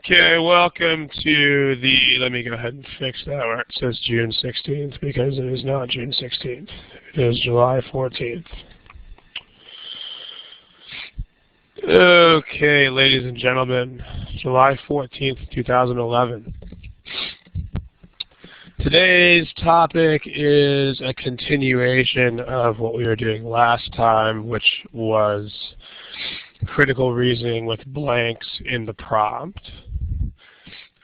Okay, welcome to the, let me go ahead and fix that where it says June 16th because it is not June 16th. It is July 14th. Okay, ladies and gentlemen, July 14th, 2011. Today's topic is a continuation of what we were doing last time, which was critical reasoning with blanks in the prompt.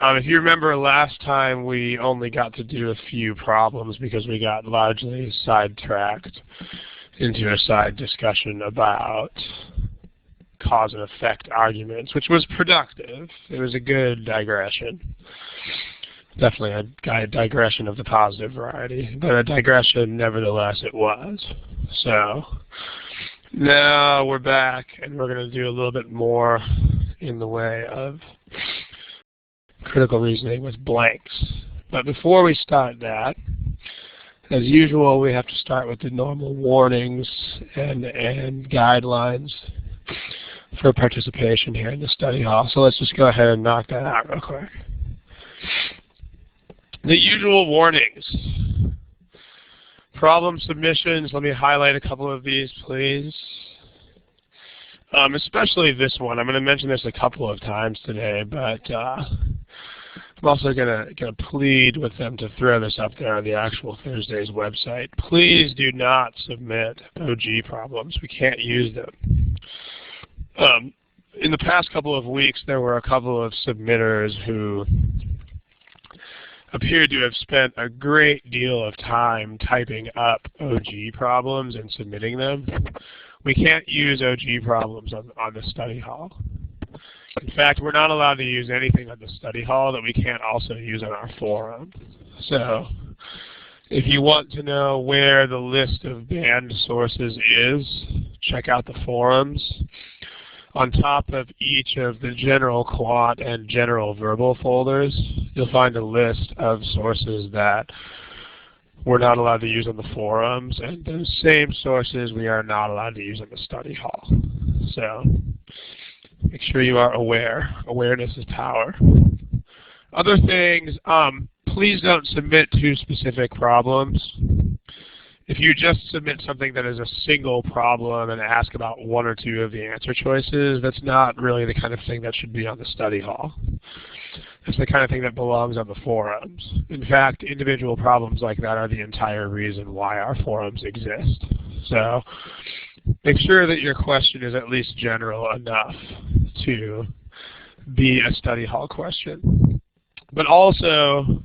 If you remember last time, we only got to do a few problems because we got largely sidetracked into a side discussion about cause and effect arguments, which was productive. It was a good digression. Definitely a digression of the positive variety, but a digression nevertheless it was. So now we're back and we're going to do a little bit more in the way of critical reasoning with blanks. But before we start that, as usual, we have to start with the normal warnings and guidelines for participation here in the study hall. So let's just go ahead and knock that out real quick. The usual warnings. Problem submissions, let me highlight a couple of these, please. Especially this one. I'm going to mention this a couple of times today, but I'm also going to plead with them to throw this up there on the actual Thursday's website. Please do not submit OG problems. We can't use them. In the past couple of weeks, there were a couple of submitters who appeared to have spent a great deal of time typing up OG problems and submitting them. We can't use OG problems on the study hall. In fact, we're not allowed to use anything on the study hall that we can't also use on our forum. So if you want to know where the list of banned sources is, check out the forums. On top of each of the general quant and general verbal folders, you'll find a list of sources that we're not allowed to use on the forums, and those same sources we are not allowed to use on the study hall. So make sure you are aware. Awareness is power. Other things, please don't submit too specific problems. If you just submit something that is a single problem and ask about one or two of the answer choices, that's not really the kind of thing that should be on the study hall. It's the kind of thing that belongs on the forums. In fact, individual problems like that are the entire reason why our forums exist. So make sure that your question is at least general enough to be a study hall question. But also,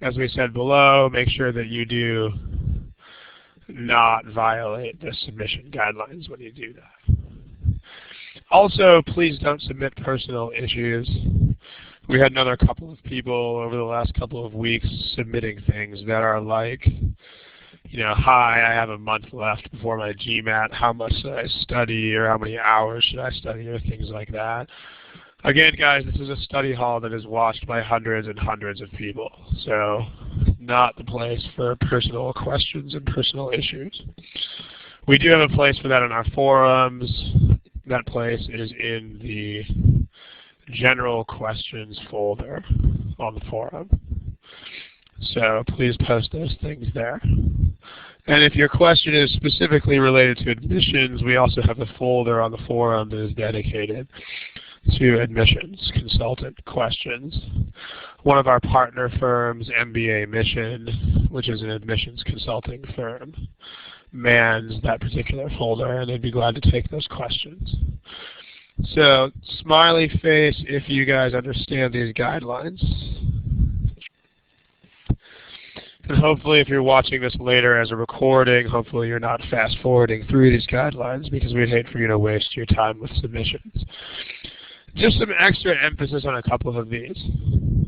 as we said below, make sure that you do not violate the submission guidelines when you do that. Also, please don't submit personal issues. We had another couple of people over the last couple of weeks submitting things that are like, you know, hi, I have a month left before my GMAT, how much should I study, or how many hours should I study, or things like that. Again, guys, this is a study hall that is watched by hundreds and hundreds of people, so not the place for personal questions and personal issues. We do have a place for that in our forums. That place is in the general questions folder on the forum. So please post those things there. And if your question is specifically related to admissions, we also have a folder on the forum that is dedicated to admissions consultant questions. One of our partner firms, MBA Mission, which is an admissions consulting firm, mans that particular folder, and they'd be glad to take those questions. So, smiley face if you guys understand these guidelines. And hopefully if you're watching this later as a recording, hopefully you're not fast forwarding through these guidelines because we'd hate for you to waste your time with submissions. Just some extra emphasis on a couple of these.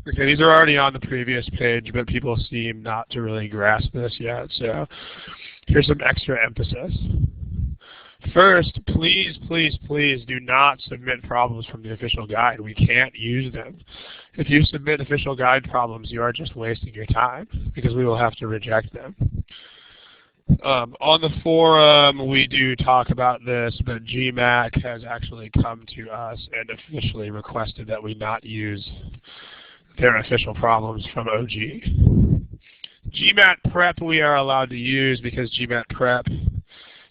Okay, these are already on the previous page, but people seem not to really grasp this yet, so here's some extra emphasis. First, please, please, please do not submit problems from the official guide. We can't use them. If you submit official guide problems, you are just wasting your time because we will have to reject them. On the forum, we do talk about this, but GMAC has actually come to us and officially requested that we not use their official problems from OG. GMAT Prep we are allowed to use because GMAT Prep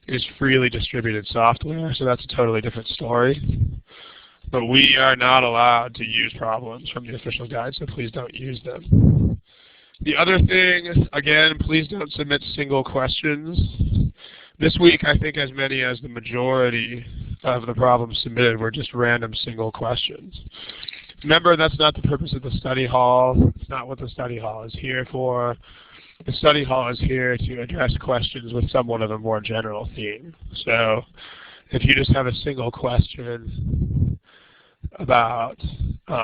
is freely distributed software, so that's a totally different story. But we are not allowed to use problems from the official guide, so please don't use them. The other thing, again, please don't submit single questions. This week, I think as many as the majority of the problems submitted were just random single questions. Remember, that's not the purpose of the study hall. It's not what the study hall is here for. The study hall is here to address questions with somewhat of a more general theme. So if you just have a single question about a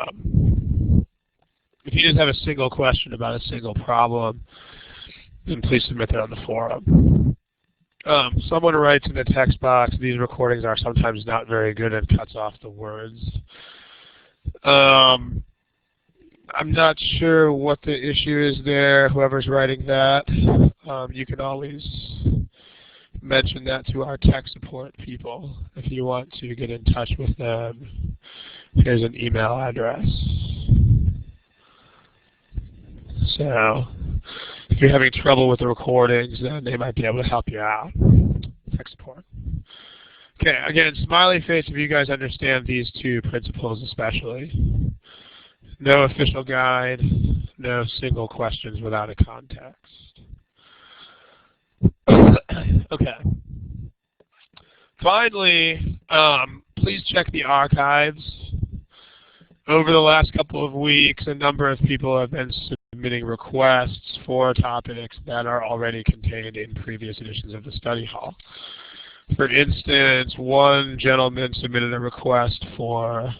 single problem, then please submit that on the forum. Someone writes in the text box, these recordings are sometimes not very good and cuts off the words. I'm not sure what the issue is there, whoever's writing that. You can always mention that to our tech support people if you want to get in touch with them. Here's an email address. So if you're having trouble with the recordings, then they might be able to help you out. Tech support. Okay, again, smiley face if you guys understand these two principles especially. No official guide, no single questions without a context. Okay. Finally, please check the archives. Over the last couple of weeks, a number of people have been submitting requests for topics that are already contained in previous editions of the study hall. For instance, one gentleman submitted a request for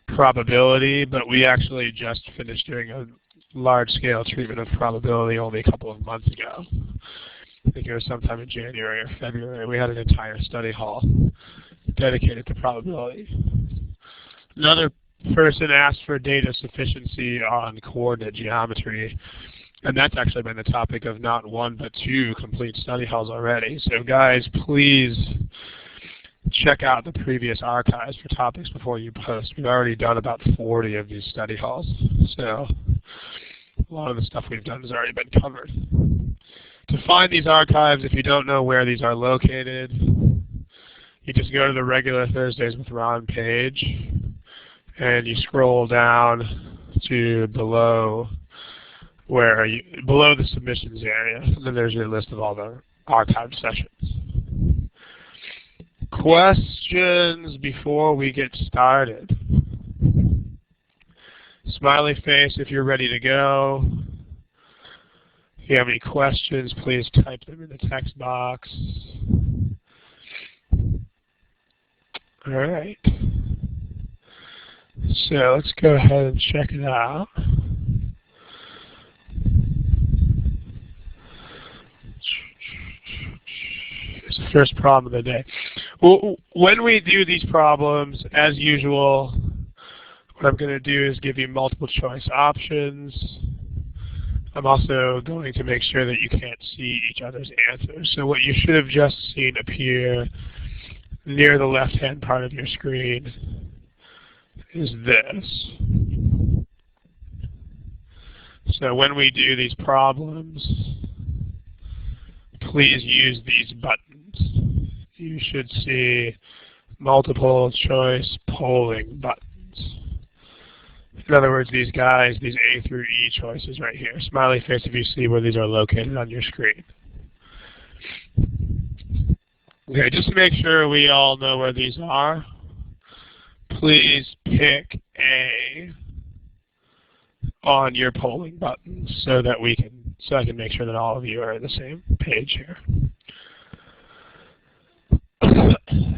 probability, but we actually just finished doing a large-scale treatment of probability only a couple of months ago. I think it was sometime in January or February. We had an entire study hall dedicated to probability. Another person asked for data sufficiency on coordinate geometry, and that's actually been the topic of not one but two complete study halls already. So guys, please check out the previous archives for topics before you post. We've already done about 40 of these study halls, so a lot of the stuff we've done has already been covered. To find these archives, if you don't know where these are located, you just go to the regular Thursdays with Ron page, and you scroll down to below the submissions area, and then there's your list of all the archived sessions. Questions before we get started. Smiley face if you're ready to go. If you have any questions, please type them in the text box. All right. So let's go ahead and check it out. It's the first problem of the day. Well, when we do these problems, as usual, what I'm going to do is give you multiple choice options. I'm also going to make sure that you can't see each other's answers. So what you should have just seen appear near the left-hand part of your screen is this. So when we do these problems, please use these buttons. You should see multiple choice polling buttons. In other words, these guys, these A through E choices right here. Smiley face if you see where these are located on your screen. Okay, just to make sure we all know where these are, please pick A on your polling button so that I can make sure that all of you are on the same page here.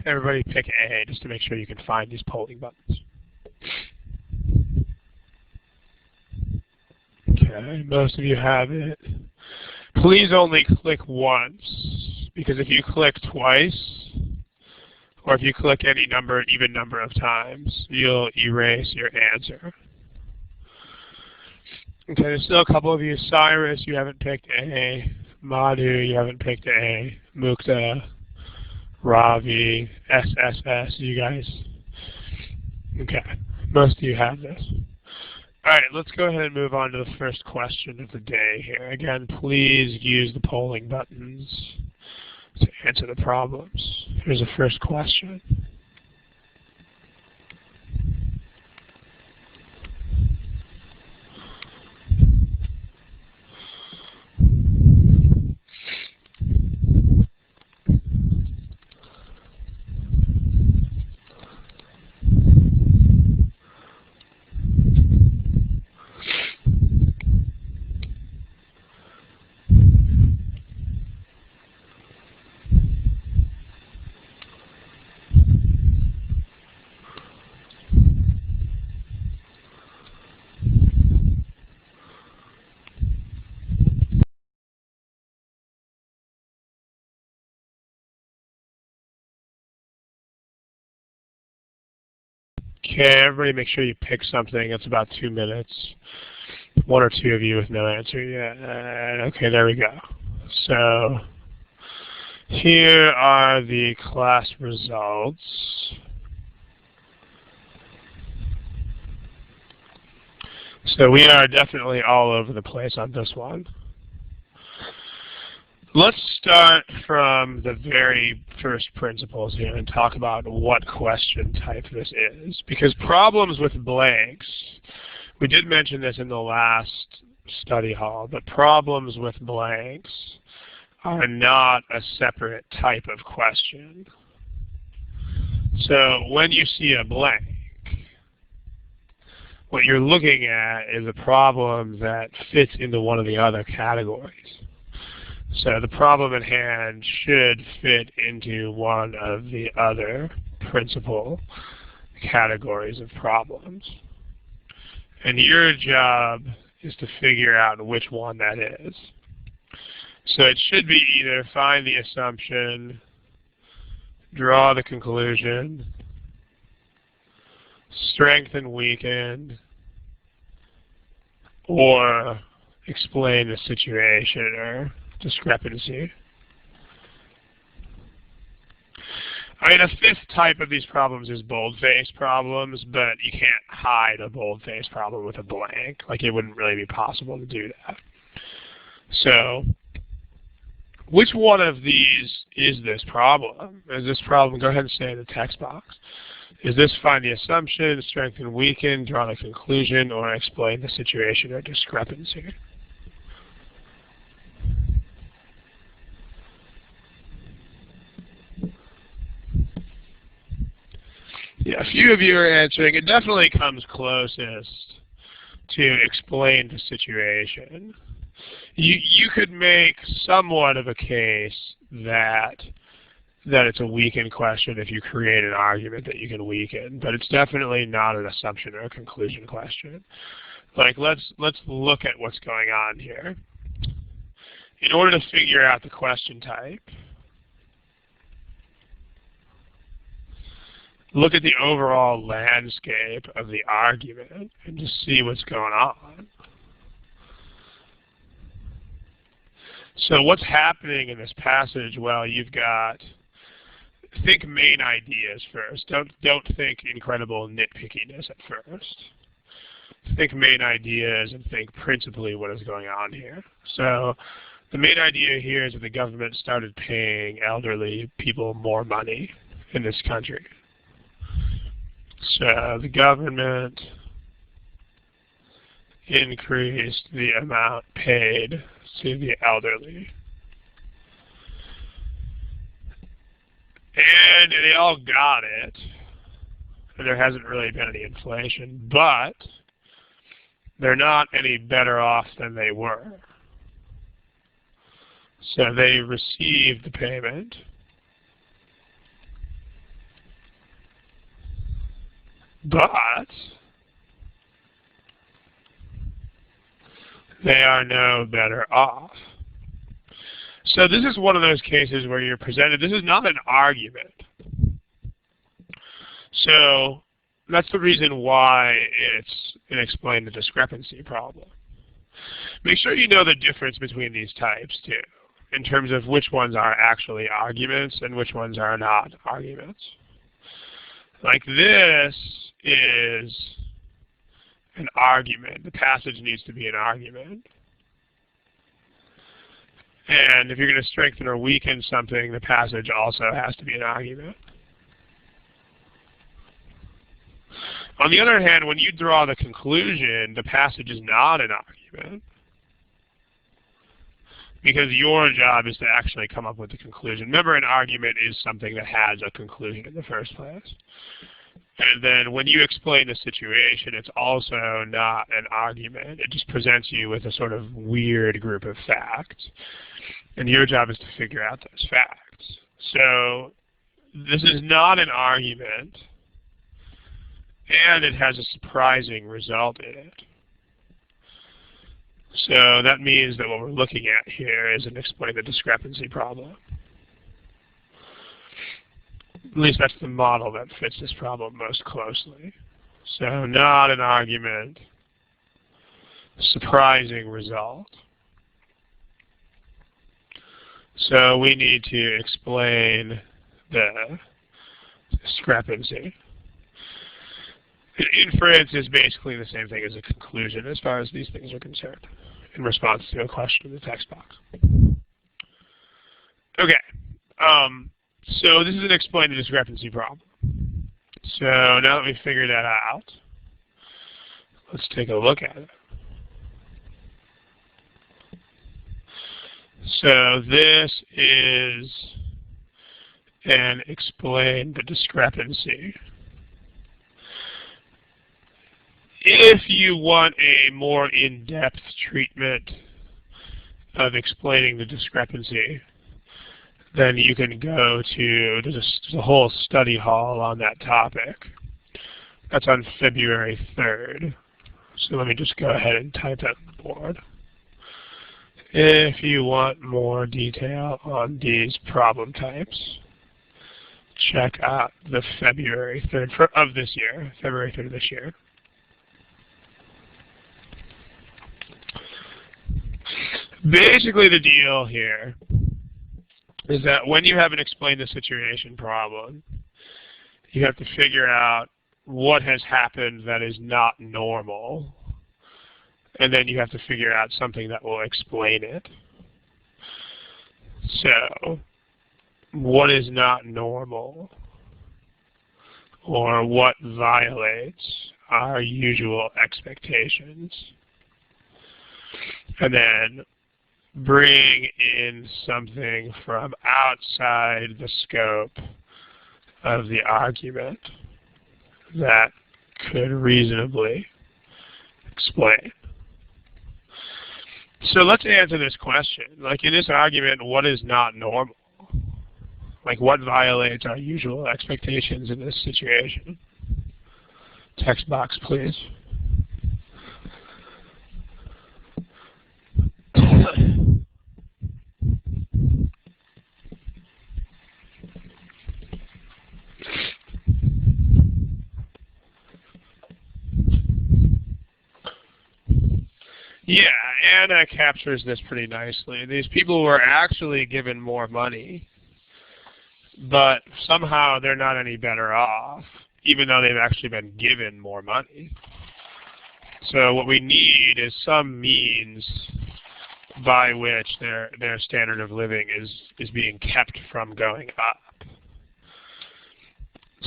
Everybody pick A just to make sure you can find these polling buttons. Okay, most of you have it. Please only click once, because if you click twice, or if you click any even number of times, you'll erase your answer. Okay, there's still a couple of you. Cyrus, you haven't picked A. Madhu, you haven't picked A. Mukta, Ravi, SSS, you guys. Okay, most of you have this. All right, let's go ahead and move on to the first question of the day here. Again, please use the polling buttons to answer the problems. Here's the first question. Okay, everybody make sure you pick something. It's about 2 minutes. One or two of you with no answer yet. Okay, there we go. So here are the class results. So we are definitely all over the place on this one. Let's start from the very first principles here and talk about what question type this is. Because problems with blanks, we did mention this in the last study hall, but problems with blanks are not a separate type of question. So when you see a blank, what you're looking at is a problem that fits into one of the other categories. So the problem at hand should fit into one of the other principal categories of problems. And your job is to figure out which one that is. So it should be either find the assumption, draw the conclusion, strengthen, weaken, or explain the situation or discrepancy. I mean, a fifth type of these problems is boldface problems, but you can't hide a boldface problem with a blank. Like, it wouldn't really be possible to do that. So, which one of these is this problem? Is this problem, go ahead and say in the text box. Is this find the assumption, strengthen, weaken, draw the conclusion, or explain the situation or discrepancy? Yeah, a few of you are answering. It definitely comes closest to explain the situation. You could make somewhat of a case that it's a weaken question if you create an argument that you can weaken, but it's definitely not an assumption or a conclusion question. Like, let's look at what's going on here. In order to figure out the question type, look at the overall landscape of the argument and just see what's going on. So what's happening in this passage? Well, you've got, think main ideas first. Don't think incredible nitpickiness at first. Think main ideas and think principally what is going on here. So the main idea here is that the government started paying elderly people more money in this country. So the government increased the amount paid to the elderly. And they all got it. And there hasn't really been any inflation, but they're not any better off than they were. So they received the payment. But they are no better off. So this is one of those cases where you're presented, this is not an argument. So that's the reason why it's an explain the discrepancy problem. Make sure you know the difference between these types too. in terms of which ones are actually arguments and which ones are not arguments. Like this is an argument. The passage needs to be an argument. And if you're going to strengthen or weaken something, the passage also has to be an argument. On the other hand, when you draw the conclusion, the passage is not an argument, because your job is to actually come up with the conclusion. Remember, an argument is something that has a conclusion in the first place. And then when you explain the situation, it's also not an argument. It just presents you with a sort of weird group of facts. And your job is to figure out those facts. So this is not an argument, and it has a surprising result in it. So that means that what we're looking at here is an explain the discrepancy problem. At least that's the model that fits this problem most closely. So not an argument, surprising result. So we need to explain the discrepancy. Inference is basically the same thing as a conclusion as far as these things are concerned in response to a question in the text box. Okay. So this is an explain the discrepancy problem. So now that we've figured that out, let's take a look at it. So this is an explain the discrepancy. If you want a more in-depth treatment of explaining the discrepancy, then you can go to, there's a whole study hall on that topic. That's on February 3rd. So let me just go ahead and type that on the board. If you want more detail on these problem types, check out the February 3rd of this year, February 3rd of this year. Basically, the deal here is that when you have an explain the situation problem, you have to figure out what has happened that is not normal, and then you have to figure out something that will explain it. So, what is not normal, or what violates our usual expectations? And then bring in something from outside the scope of the argument that could reasonably explain. So let's answer this question. Like in this argument, what is not normal? Like what violates our usual expectations in this situation? Text box, please. Yeah, Anna captures this pretty nicely. These people were actually given more money, but somehow they're not any better off, even though they've actually been given more money. So what we need is some means by which their standard of living is being kept from going up.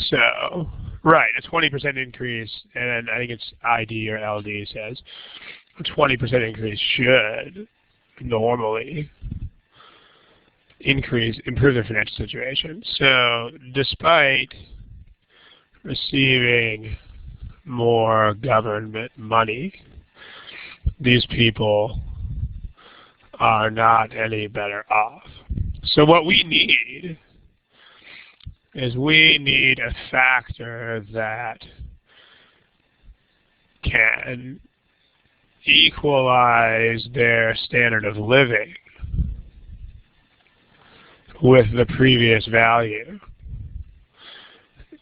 So, right, a 20% increase, and I think it's ID or LD says, a 20% increase should normally improve their financial situation. So despite receiving more government money, these people are not any better off. So what we need is we need a factor that can equalize their standard of living with the previous value,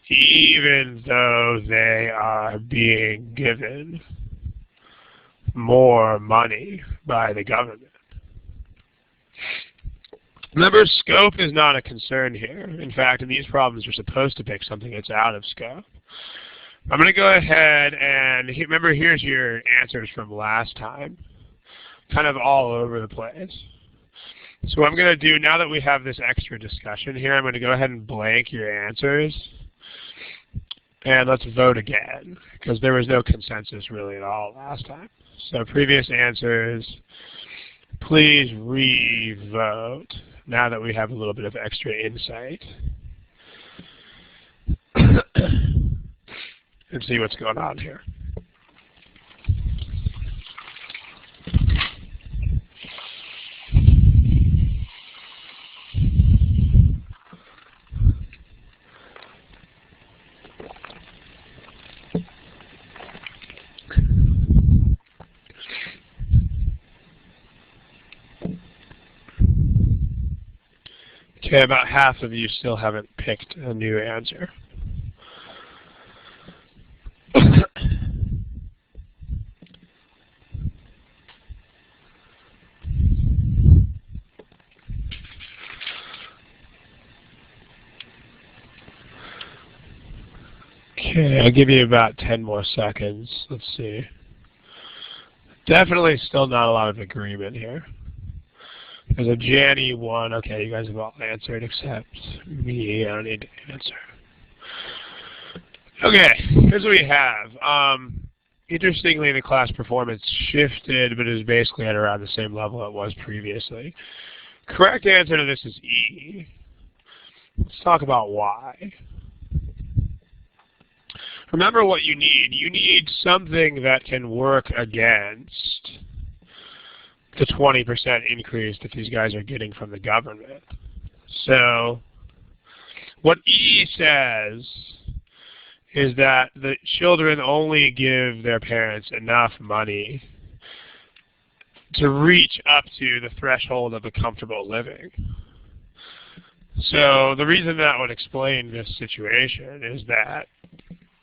even though they are being given more money by the government. Remember, scope is not a concern here. In fact, in these problems, you're supposed to pick something that's out of scope. I'm going to go ahead and, remember, here's your answers from last time. Kind of all over the place. So what I'm going to do, now that we have this extra discussion here, I'm going to go ahead and blank your answers. And let's vote again, because there was no consensus really at all last time. So previous answers, please re-vote now that we have a little bit of extra insight. And see what's going on here. Okay, about half of you still haven't picked a new answer. Okay, I'll give you about 10 more seconds. Let's see. Definitely still not a lot of agreement here. There's a Janny 1. Okay, you guys have all answered except me. I don't need to answer. Okay, here's what we have. Interestingly, the class performance shifted, but is basically at around the same level it was previously. Correct answer to this is E. Let's talk about why. Remember what you need. You need something that can work against the 20% increase that these guys are getting from the government. So what E says is that the children only give their parents enough money to reach up to the threshold of a comfortable living. So the reason that would explain this situation is that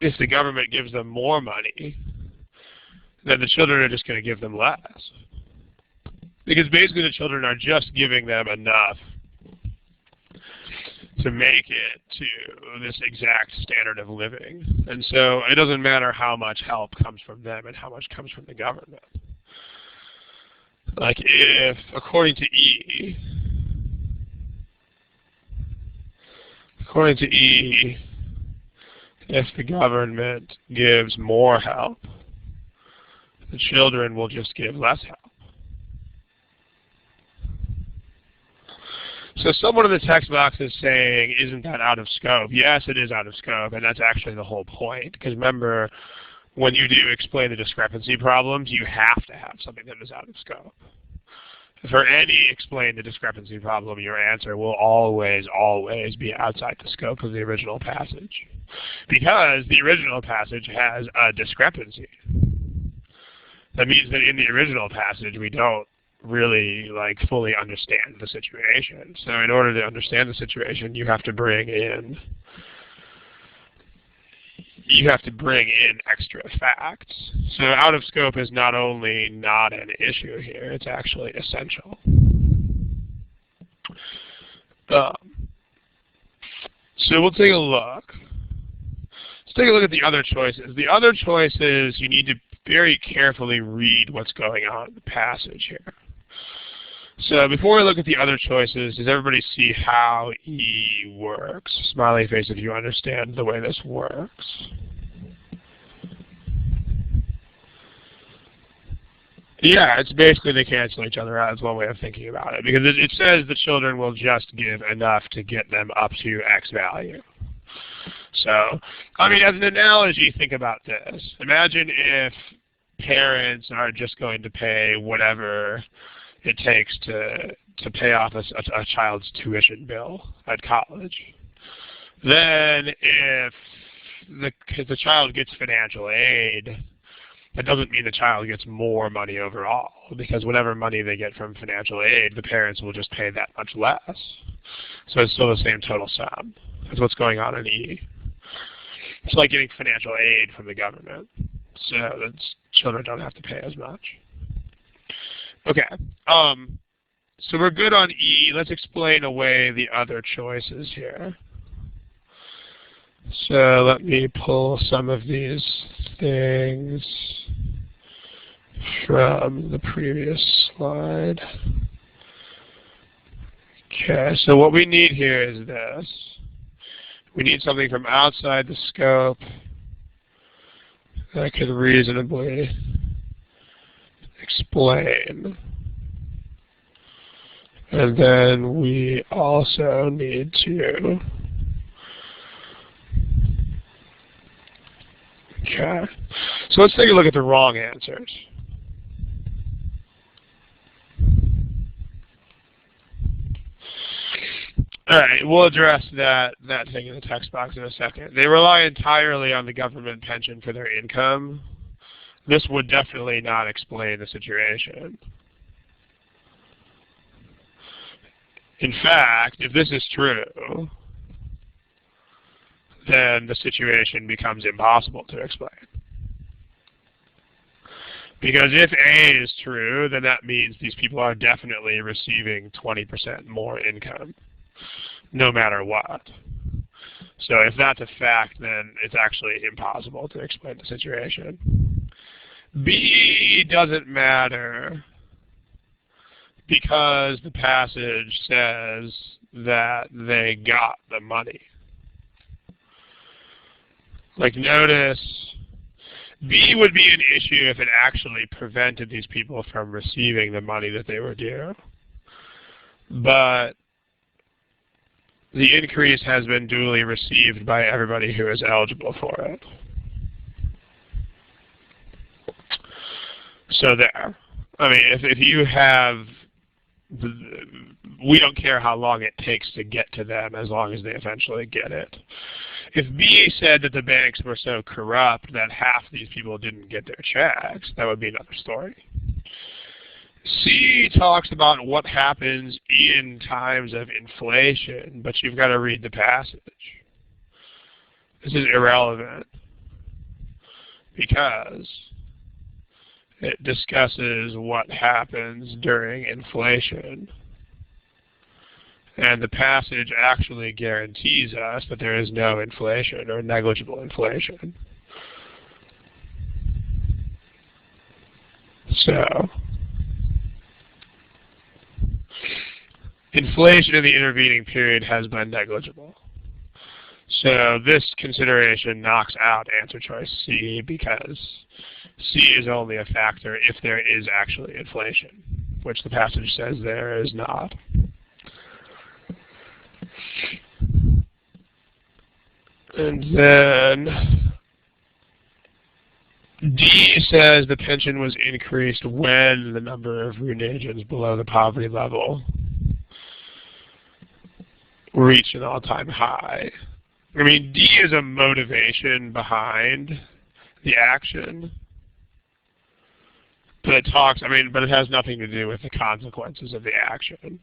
if the government gives them more money, then the children are just going to give them less. Because basically the children are just giving them enough to make it to this exact standard of living. And so it doesn't matter how much help comes from them and how much comes from the government. Like if, according to E, if the government gives more help, the children will just give less help. So someone in the text box is saying, isn't that out of scope? Yes, it is out of scope, and that's actually the whole point. Because remember, when you do explain the discrepancy problems, you have to have something that is out of scope. For any explain the discrepancy problem, your answer will always, always be outside the scope of the original passage. Because the original passage has a discrepancy. That means that in the original passage, we don't really fully understand the situation. So in order to understand the situation, you have to bring in extra facts. So out of scope is not only not an issue here, it's actually essential. So we'll take a look. Let's take a look at the other choices. The other choices, you need to very carefully read what's going on in the passage here. So before we look at the other choices, does everybody see how E works? Smiley face if you understand the way this works. Yeah, it's basically they cancel each other out is one way of thinking about it. Because it says the children will just give enough to get them up to X value. So, I mean, as an analogy, think about this. Imagine if parents are just going to pay whatever it takes to pay off a child's tuition bill at college. Then if the child gets financial aid, that doesn't mean the child gets more money overall, because whatever money they get from financial aid, the parents will just pay that much less. So it's still the same total sum. That's what's going on in E. It's like getting financial aid from the government, so that children don't have to pay as much. Okay. So we're good on E. Let's explain away the other choices here. So let me pull some of these things from the previous slide. Okay, so what we need here is this. We need something from outside the scope that could reasonably explain. And then we also need to, okay, so let's take a look at the wrong answers. All right, we'll address that thing in the text box in a second. They rely entirely on the government pension for their income. This would definitely not explain the situation. In fact, if this is true, then the situation becomes impossible to explain. Because if A is true, then that means these people are definitely receiving 20% more income, no matter what. So if that's a fact, then it's actually impossible to explain the situation. B doesn't matter because the passage says that they got the money. Like, notice, B would be an issue if it actually prevented these people from receiving the money that they were due. But the increase has been duly received by everybody who is eligible for it. So there. I mean, if you have, we don't care how long it takes to get to them as long as they eventually get it. If B said that the banks were so corrupt that half these people didn't get their checks, that would be another story. C talks about what happens in times of inflation, but you've got to read the passage. This is irrelevant because it discusses what happens during inflation. And the passage actually guarantees us that there is no inflation or negligible inflation. So, inflation in the intervening period has been negligible. So this consideration knocks out answer choice C because C is only a factor if there is actually inflation, which the passage says there is not. And then D says the pension was increased when the number of Runasians below the poverty level reached an all-time high. I mean, D is a motivation behind the action, but it talks, but it has nothing to do with the consequences of the action.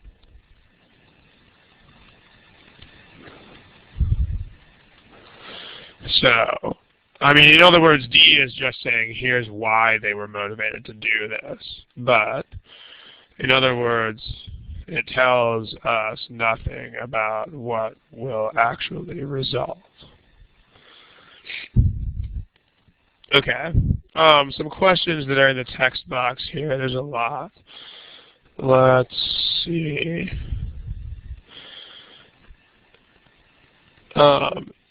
So, in other words, D is just saying, here's why they were motivated to do this. But, in other words, it tells us nothing about what will actually result. Okay. Some questions that are in the text box here. There's a lot. Let's see.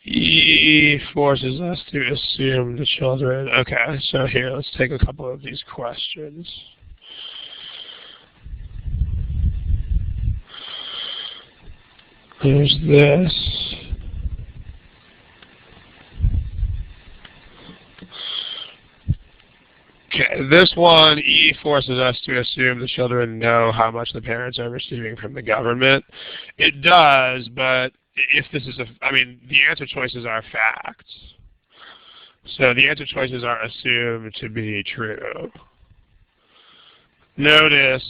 E forces us to assume the children. Okay, so here, let's take a couple of these questions. There's this. Okay, this one, E forces us to assume the children know how much the parents are receiving from the government. It does, but if this is the answer choices are facts. So the answer choices are assumed to be true. Notice,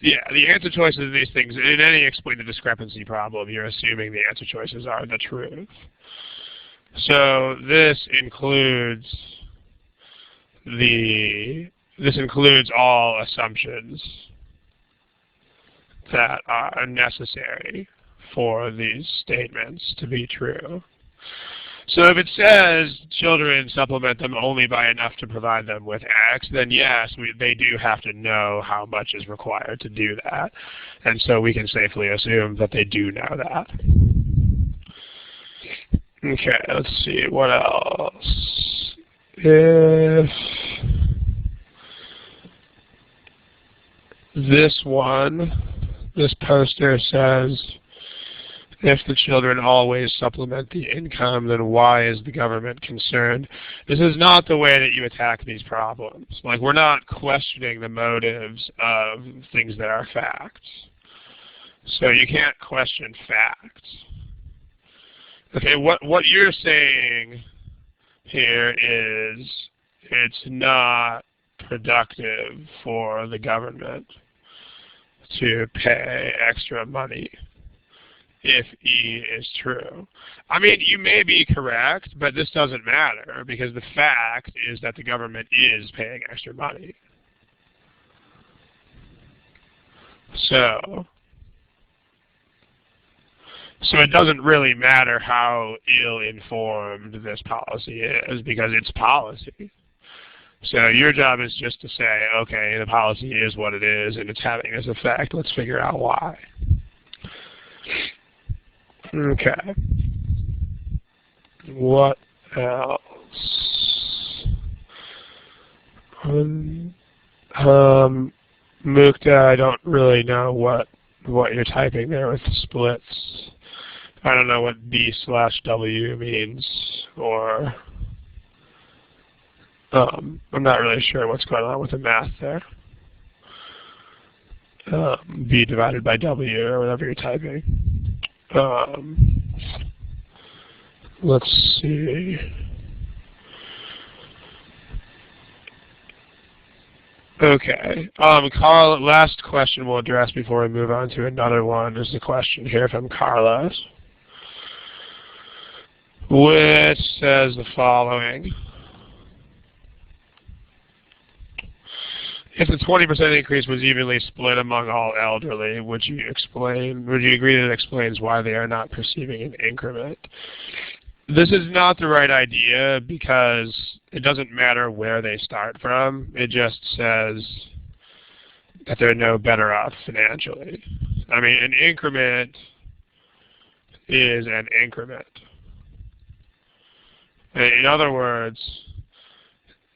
the answer choices of these things, in any explain the discrepancy problem, you're assuming the answer choices are the truth. So this includes the this includes all assumptions that are necessary for these statements to be true. So if it says children supplement them only by enough to provide them with X, then yes, they do have to know how much is required to do that. And so we can safely assume that they do know that. Okay, let's see, what else? If this poster says, if the children always supplement the income, then why is the government concerned? This is not the way that you attack these problems. Like, we're not questioning the motives of things that are facts. So you can't question facts. Okay, what you're saying here is it's not productive for the government to pay extra money if E is true. I mean, you may be correct, but this doesn't matter because the fact is that the government is paying extra money. So it doesn't really matter how ill-informed this policy is because it's policy. So your job is just to say, okay, the policy is what it is and it's having this effect. Let's figure out why. Okay. What else? Mukta, I don't really know what you're typing there with the splits. I don't know what B/W means, or I'm not really sure what's going on with the math there. B divided by W or whatever you're typing. Let's see. Okay. Carl, last question we'll address before we move on to another one is the question here from Carlos, which says the following. If the 20% increase was evenly split among all elderly, would you agree that it explains why they are not perceiving an increment? This is not the right idea because it doesn't matter where they start from. It just says that they're no better off financially. I mean, an increment is an increment. In other words,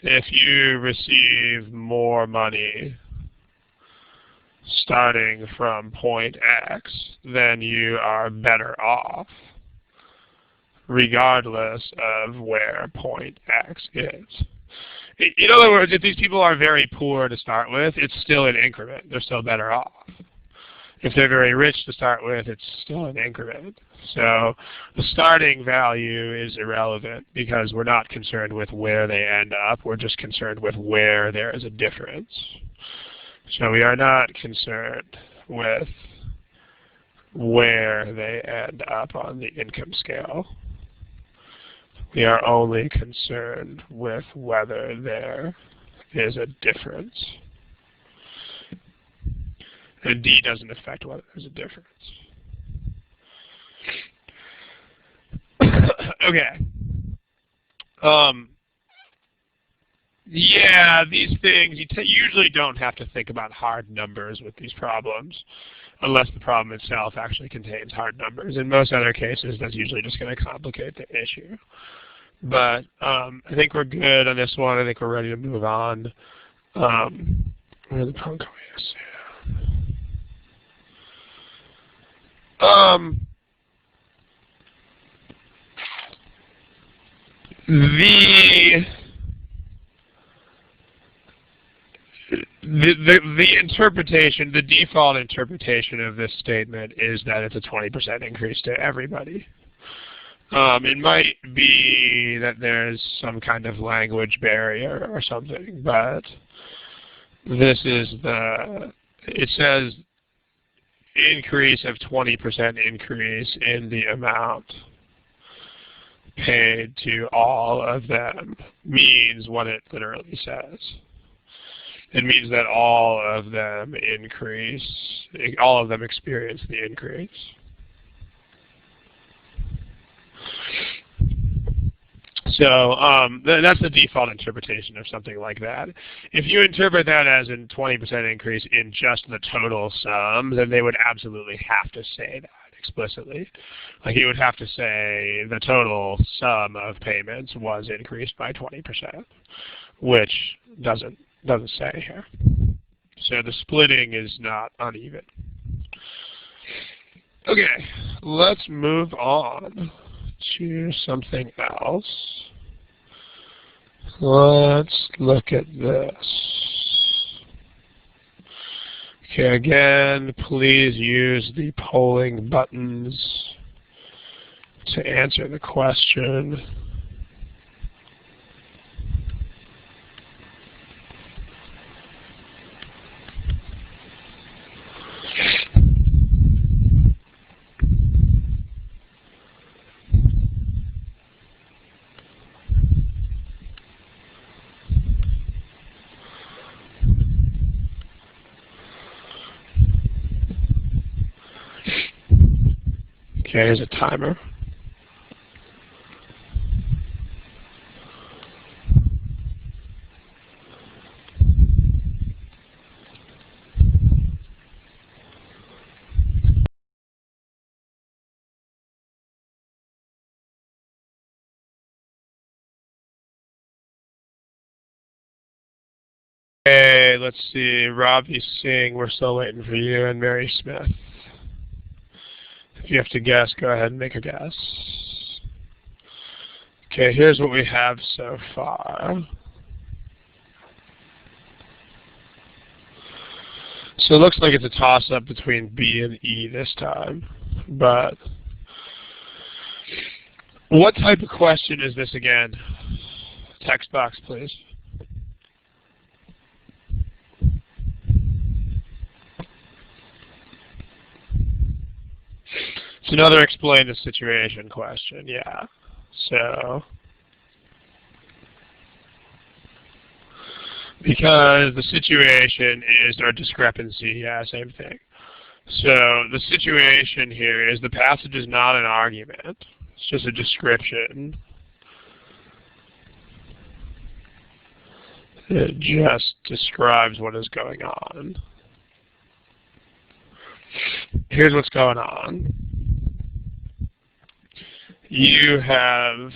if you receive more money starting from point X, then you are better off, regardless of where point X is. In other words, if these people are very poor to start with, it's still an increment. They're still better off. If they're very rich to start with, it's still an increment. So the starting value is irrelevant because we're not concerned with where they end up. We're just concerned with where there is a difference. So we are not concerned with where they end up on the income scale. We are only concerned with whether there is a difference. And D doesn't affect whether there's a difference. Okay. Yeah, these things, you usually don't have to think about hard numbers with these problems, unless the problem itself actually contains hard numbers. In most other cases, that's usually just going to complicate the issue. But I think we're good on this one. I think we're ready to move on. Where the punk is. The interpretation, the default interpretation of this statement is that it's a 20% increase to everybody. It might be that there's some kind of language barrier or something, but this is it says increase of 20% increase in the amount paid to all of them means what it literally says. It means that all of them all of them experience the increase. So that's the default interpretation of something like that. If you interpret that as a 20% increase in just the total sum, then they would absolutely have to say that explicitly. Like you would have to say the total sum of payments was increased by 20%, which doesn't say here. So the splitting is not uneven. Okay, let's move on to something else. Let's look at this. Okay, again, please use the polling buttons to answer the question. Okay, here's a timer. Okay, let's see. Ravi Singh, we're still waiting for you, and Mary Smith. If you have to guess, go ahead and make a guess. Okay, here's what we have so far. So it looks like it's a toss-up between B and E this time. But what type of question is this again? Text box, please. It's another explain the situation question, yeah. So, because the situation is our discrepancy, yeah, same thing. So the situation here is the passage is not an argument. It's just a description. It just describes what is going on. Here's what's going on. You have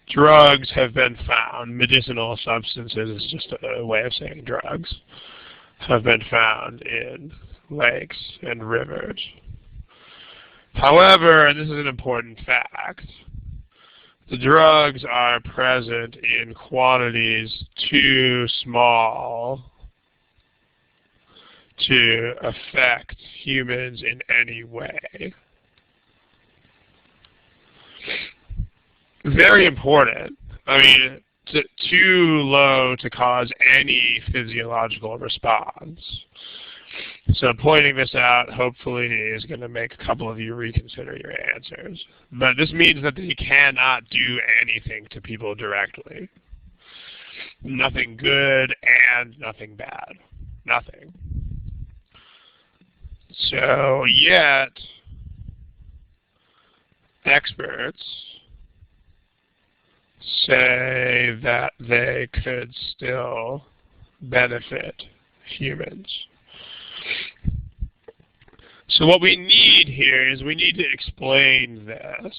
drugs have been found, medicinal substances is just a way of saying drugs, have been found in lakes and rivers. However, and this is an important fact, the drugs are present in quantities too small to affect humans in any way. Very important. I mean, too low to cause any physiological response. So pointing this out, hopefully, is going to make a couple of you reconsider your answers. But this means that they cannot do anything to people directly. Nothing good and nothing bad. Nothing. So, yet, experts say that they could still benefit humans. So what we need here is we need to explain this.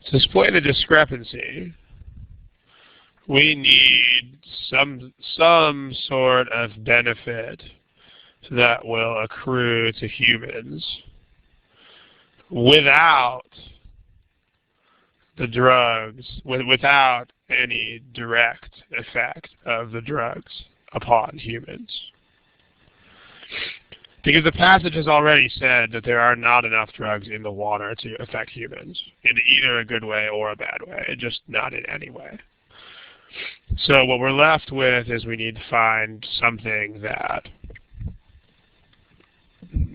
To explain the discrepancy, we need some sort of benefit that will accrue to humans without the drugs, without any direct effect of the drugs upon humans. Because the passage has already said that there are not enough drugs in the water to affect humans in either a good way or a bad way, just not in any way. So what we're left with is we need to find something that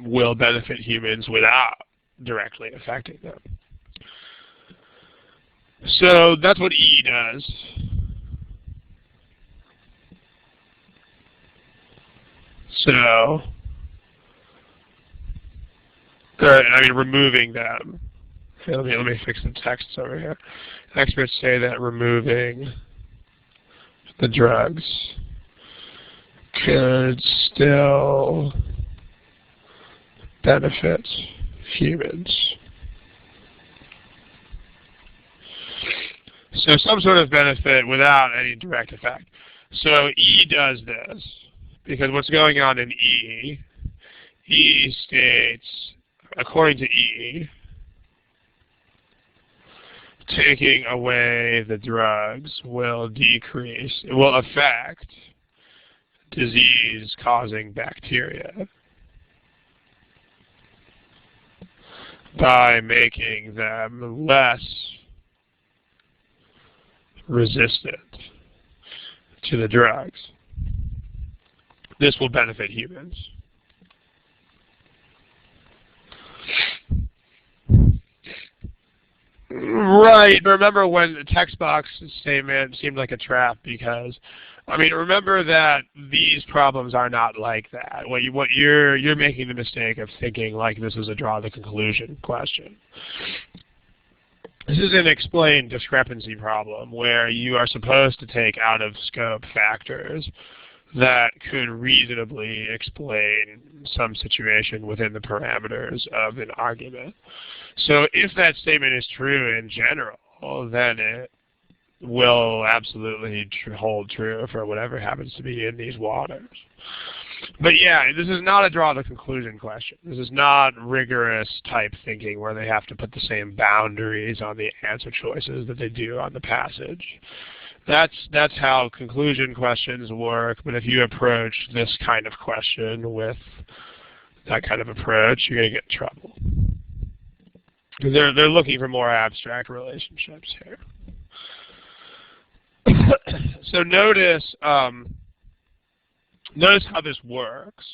will benefit humans without directly affecting them. So that's what E does. So, removing them. Okay, let me fix the text over here. Experts say that removing the drugs could still benefit humans. So some sort of benefit without any direct effect. So E does this because what's going on in E states, according to E, taking away the drugs will affect disease-causing bacteria by making them less resistant to the drugs. This will benefit humans. Right, but remember when the text box statement seemed like a trap because, remember that these problems are not like that. You're making the mistake of thinking like this is a draw the conclusion question. This is an explain discrepancy problem where you are supposed to take out of scope factors that could reasonably explain some situation within the parameters of an argument. So if that statement is true in general, then it will absolutely hold true for whatever happens to be in these waters. But yeah, this is not a draw the conclusion question. This is not rigorous type thinking where they have to put the same boundaries on the answer choices that they do on the passage. That's how conclusion questions work, but if you approach this kind of question with that kind of approach, you're going to get in trouble. They're looking for more abstract relationships here. So notice how this works.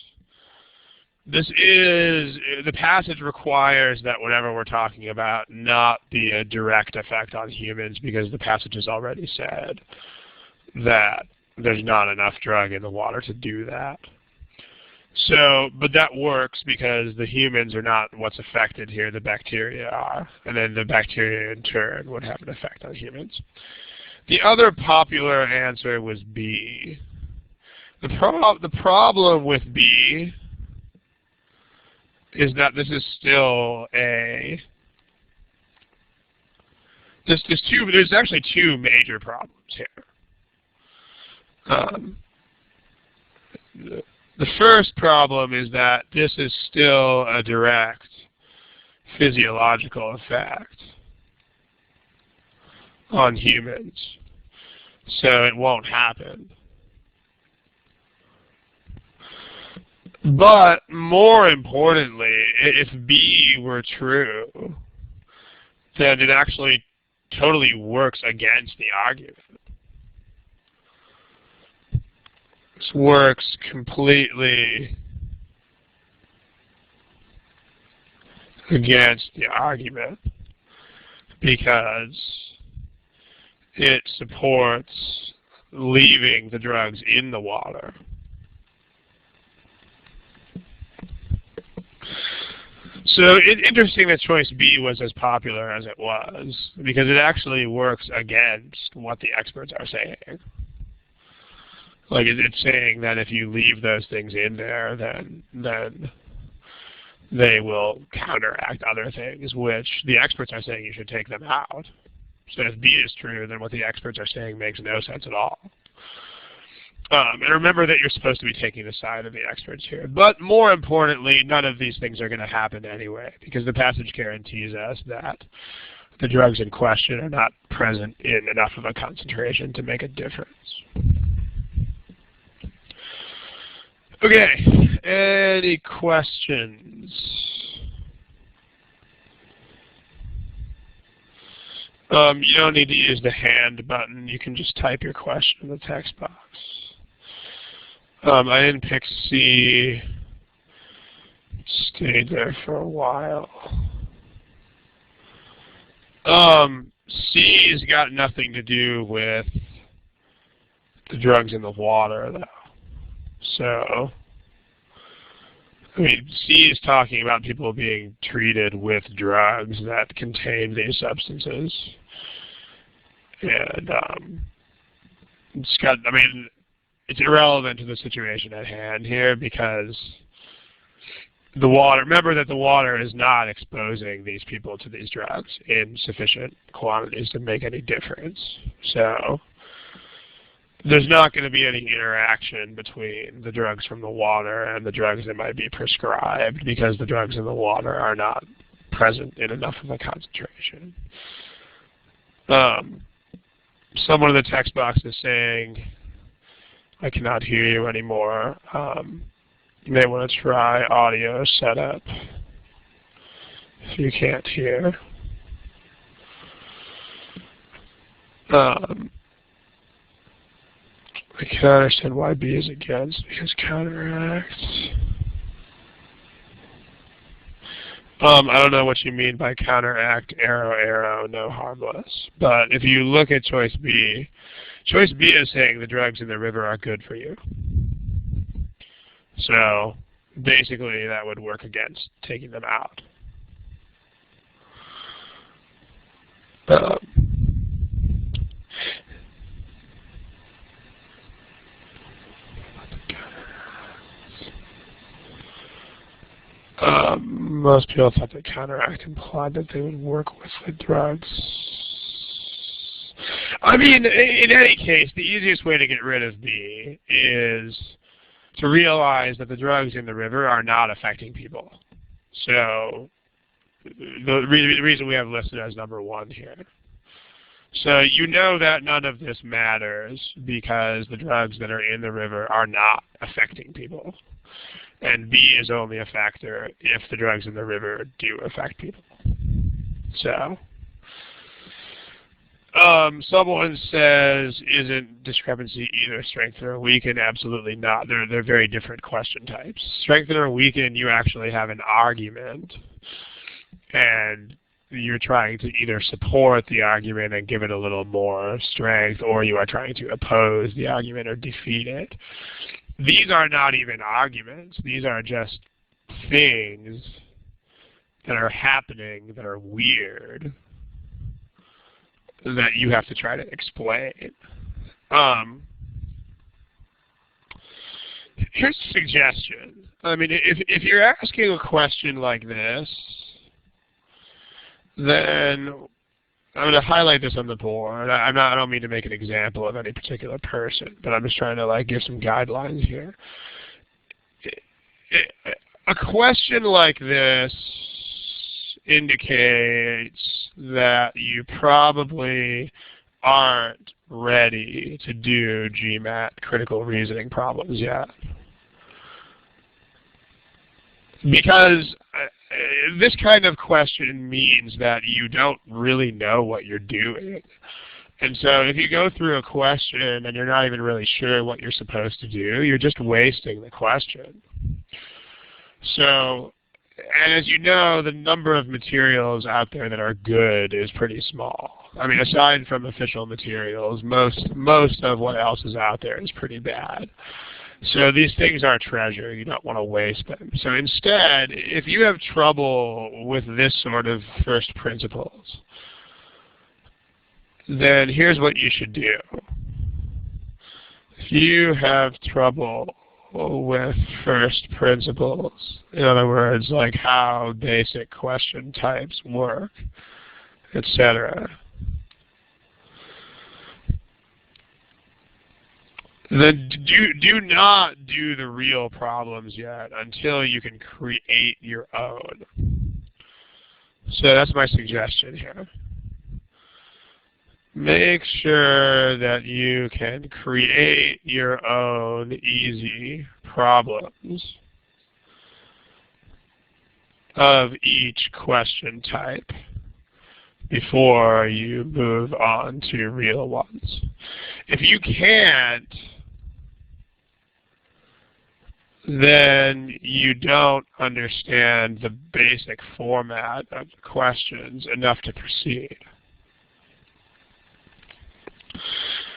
The passage requires that whatever we're talking about not be a direct effect on humans because the passage has already said that there's not enough drug in the water to do that. So, but that works because the humans are not what's affected here, the bacteria are. And then the bacteria in turn would have an effect on humans. The other popular answer was B. The problem with B is that this is still a... There's actually two major problems here. The first problem is that this is still a direct physiological effect on humans, so it won't happen. But more importantly, if B were true, then it actually totally works against the argument. This works completely against the argument because it supports leaving the drugs in the water. So it's interesting that choice B was as popular as it was because it actually works against what the experts are saying. Like it's saying that if you leave those things in there, then they will counteract other things, which the experts are saying you should take them out. So if B is true, then what the experts are saying makes no sense at all. And remember that you're supposed to be taking the side of the experts here. But more importantly, none of these things are going to happen anyway, because the passage guarantees us that the drugs in question are not present in enough of a concentration to make a difference. Okay, any questions? You don't need to use the hand button. You can just type your question in the text box. I didn't pick C. Stayed there for a while. C's got nothing to do with the drugs in the water, though. So I mean, C is talking about people being treated with drugs that contain these substances. And I mean, it's irrelevant to the situation at hand here because the water, remember that the water is not exposing these people to these drugs in sufficient quantities to make any difference. So there's not going to be any interaction between the drugs from the water and the drugs that might be prescribed because the drugs in the water are not present in enough of a concentration. Someone in the text box is saying, I cannot hear you anymore. You may want to try audio setup if you can't hear. I can't understand why B is against, because counteracts. I don't know what you mean by counteract, arrow, arrow, no harmless. But if you look at choice B is saying the drugs in the river are good for you. So basically that would work against taking them out. Most people thought that counteract implied that they would work with the drugs. I mean, in any case, the easiest way to get rid of B is to realize that the drugs in the river are not affecting people. So the reason we have listed as number 1 here. So you know that none of this matters because the drugs that are in the river are not affecting people. And B is only a factor if the drugs in the river do affect people. So someone says, isn't discrepancy either strengthen or weaken? Absolutely not. They're very different question types. Strengthen or weaken, you actually have an argument, and you're trying to either support the argument and give it a little more strength, or you are trying to oppose the argument or defeat it. These are not even arguments. These are just things that are happening that are weird that you have to try to explain. Here's a suggestion. I mean, if you're asking a question like this, then I'm going to highlight this on the board. I don't mean to make an example of any particular person, but I'm just trying to give some guidelines here. A question like this indicates that you probably aren't ready to do GMAT critical reasoning problems yet. Because this kind of question means that you don't really know what you're doing. And so if you go through a question and you're not even really sure what you're supposed to do, you're just wasting the question. So, and as you know, the number of materials out there that are good is pretty small. I mean, aside from official materials, most of what else is out there is pretty bad. So these things are treasure. You don't want to waste them. So instead, if you have trouble with this sort of first principles, then here's what you should do. If you have trouble with first principles, in other words, like how basic question types work, etc., then do not do the real problems yet until you can create your own. So that's my suggestion here. Make sure that you can create your own easy problems of each question type before you move on to real ones. If you can't, then you don't understand the basic format of the questions enough to proceed.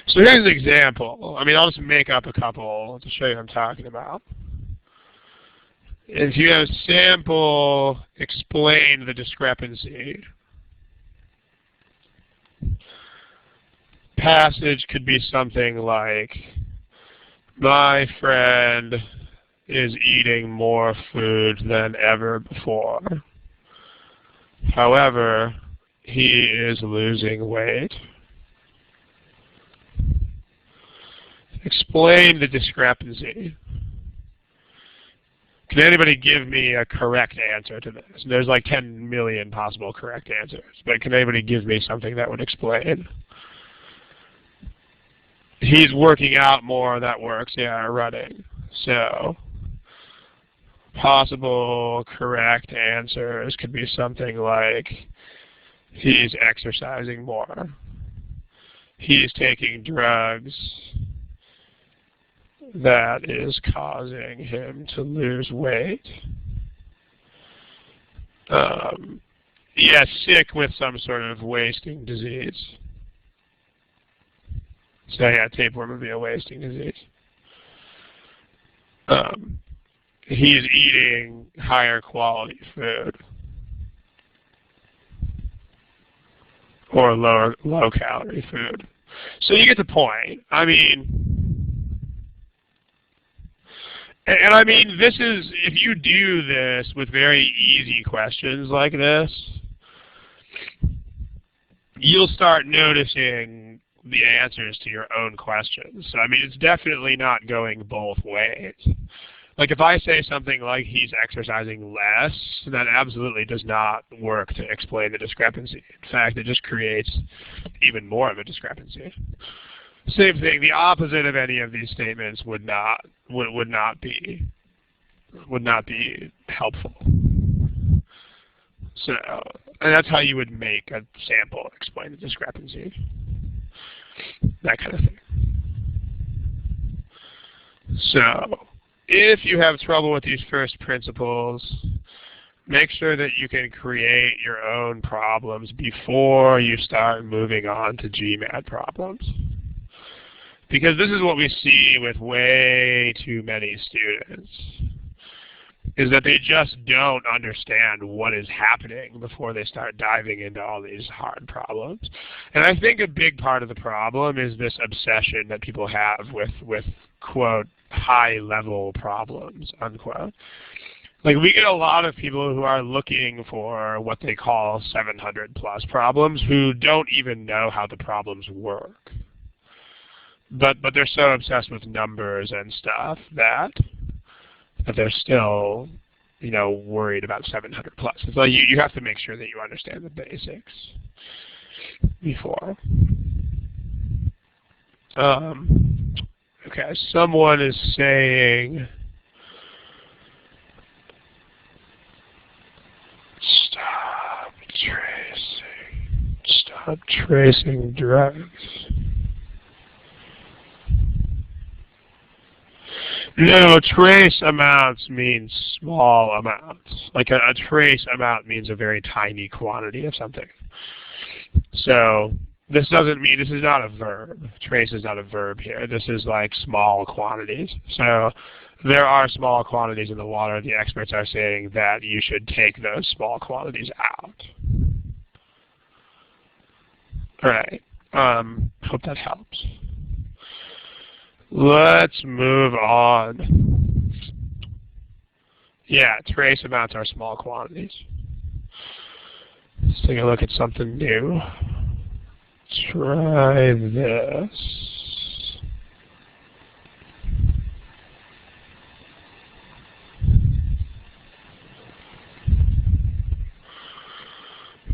So here's an example. I mean, I'll just make up a couple to show you what I'm talking about. If you have sample explain the discrepancy, passage could be something like, my friend is eating more food than ever before. However, he is losing weight. Explain the discrepancy. Can anybody give me a correct answer to this? There's like 10 million possible correct answers, but can anybody give me something that would explain? He's working out more, that works, yeah, running. So, possible correct answers could be something like, he's exercising more. He's taking drugs. That is causing him to lose weight. Yes, sick with some sort of wasting disease. So yeah, tapeworm would be a wasting disease. He's eating higher quality food. Or low calorie food. So you get the point. I mean, and I mean, this is, if you do this with very easy questions like this, you'll start noticing the answers to your own questions. So, I mean, it's definitely not going both ways. Like, if I say something like, he's exercising less, that absolutely does not work to explain the discrepancy. In fact, it just creates even more of a discrepancy. Same thing, the opposite of any of these statements would not be helpful. So, and that's how you would make a sample explain the discrepancy. That kind of thing. So, if you have trouble with these first principles, make sure that you can create your own problems before you start moving on to GMAT problems. Because this is what we see with way too many students, is that they just don't understand what is happening before they start diving into all these hard problems. And I think a big part of the problem is this obsession that people have with quote, high-level problems, unquote. Like, we get a lot of people who are looking for what they call 700-plus problems who don't even know how the problems work. But they're so obsessed with numbers and stuff that they're still, you know, worried about 700-plus. So you have to make sure that you understand the basics before. Okay, someone is saying, stop tracing drugs. No, trace amounts means small amounts. Like a trace amount means a very tiny quantity of something. So this doesn't mean, this is not a verb. Trace is not a verb here. This is like small quantities. So there are small quantities in the water. The experts are saying that you should take those small quantities out. All right. Hope that helps. Let's move on. Yeah, trace amounts are small quantities. Let's take a look at something new. Try this.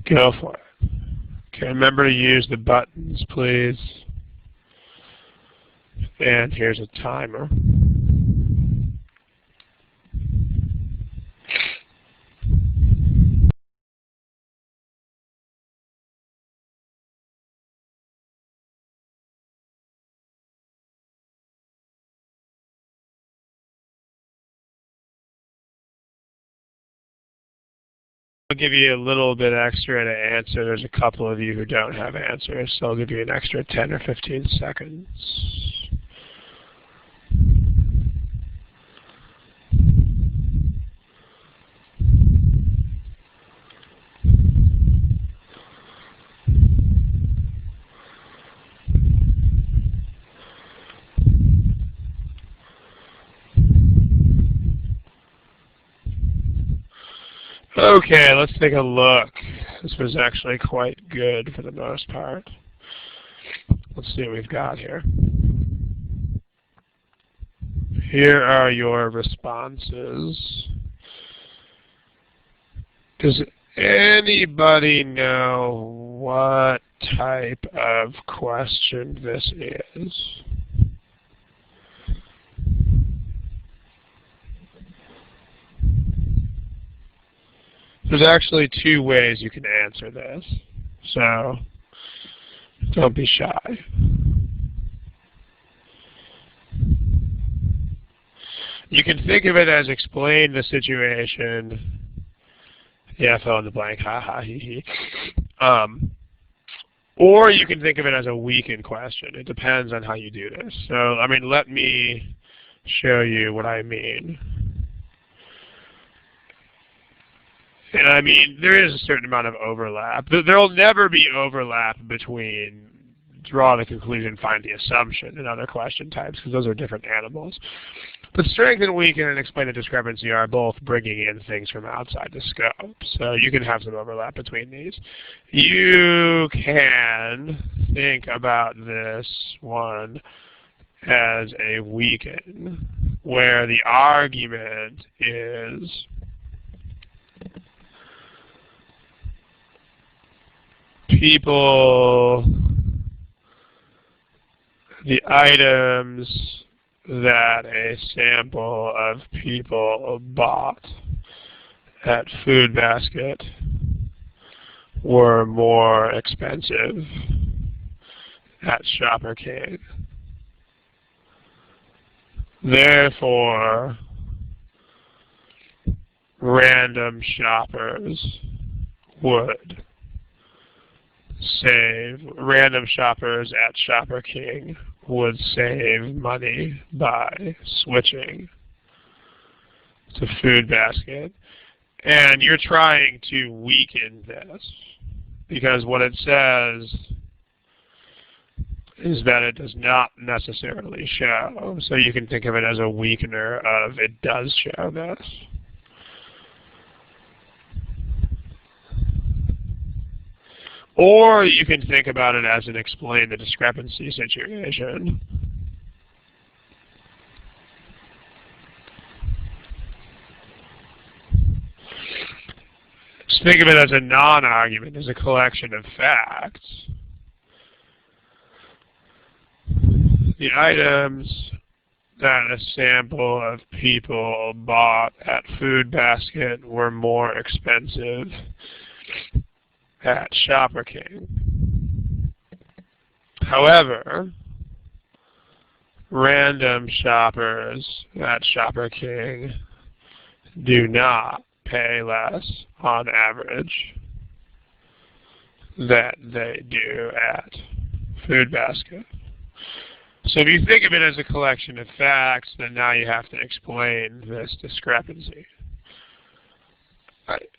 Go for it. Okay, remember to use the buttons, please. And here's a timer. I'll give you a little bit extra to answer. There's a couple of you who don't have answers, so I'll give you an extra 10 or 15 seconds. Okay, let's take a look. This was actually quite good for the most part. Let's see what we've got here. Here are your responses. Does anybody know what type of question this is? There's actually two ways you can answer this, so don't be shy. You can think of it as explain the situation. Yeah, fill in the blank, ha ha he he. Or you can think of it as a weakened question. It depends on how you do this. So, I mean, let me show you what I mean. And I mean, there is a certain amount of overlap. There will never be overlap between draw the conclusion, find the assumption, and other question types, because those are different animals. But strengthen, weaken, and explain the discrepancy are both bringing in things from outside the scope. So you can have some overlap between these. You can think about this one as a weaken, where the argument is people, the items that a sample of people bought at Food Basket were more expensive at Shopper King. Therefore, random shoppers would random shoppers at Shopper King would save money by switching to Food Basket. And you're trying to weaken this, because what it says is that it does not necessarily show. So you can think of it as a weakener of it does show this. Or you can think about it as an explain the discrepancy situation. Just think of it as a non-argument, as a collection of facts. The items that a sample of people bought at Food Basket were more expensive at Shopper King. However, random shoppers at Shopper King do not pay less on average than they do at Food Basket. So if you think of it as a collection of facts, then now you have to explain this discrepancy.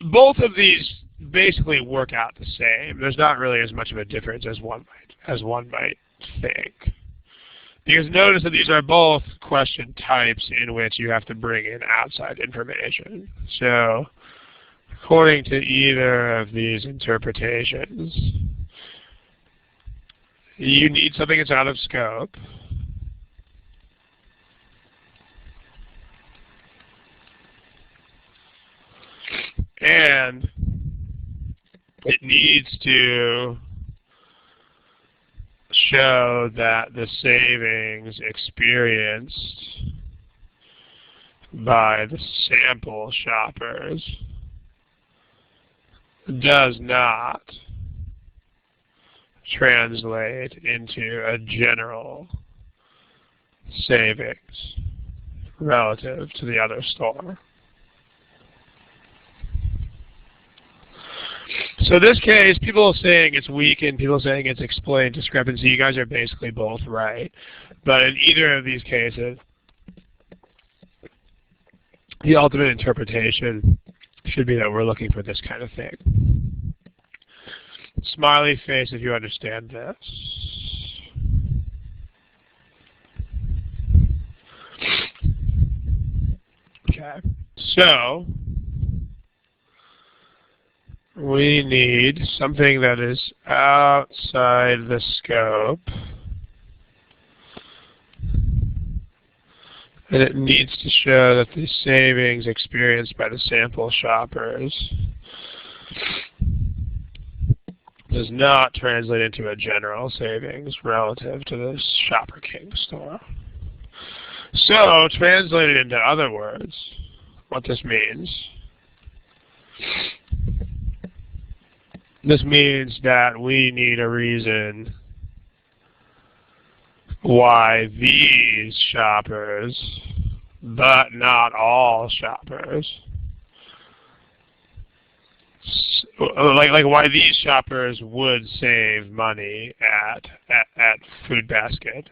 Both of these basically work out the same. There's not really as much of a difference as one might think. Because notice that these are both question types in which you have to bring in outside information. So according to either of these interpretations, you need something that's out of scope. And it needs to show that the savings experienced by the sample shoppers does not translate into a general savings relative to the other store. So this case, people saying it's weakened, people saying it's explained discrepancy, you guys are basically both right. But in either of these cases, the ultimate interpretation should be that we're looking for this kind of thing. Smiley face if you understand this. Okay, so we need something that is outside the scope, and it needs to show that the savings experienced by the sample shoppers does not translate into a general savings relative to the Shopper King store. So, translated into other words, what this means that we need a reason why these shoppers, but not all shoppers, like why these shoppers would save money at Food Basket,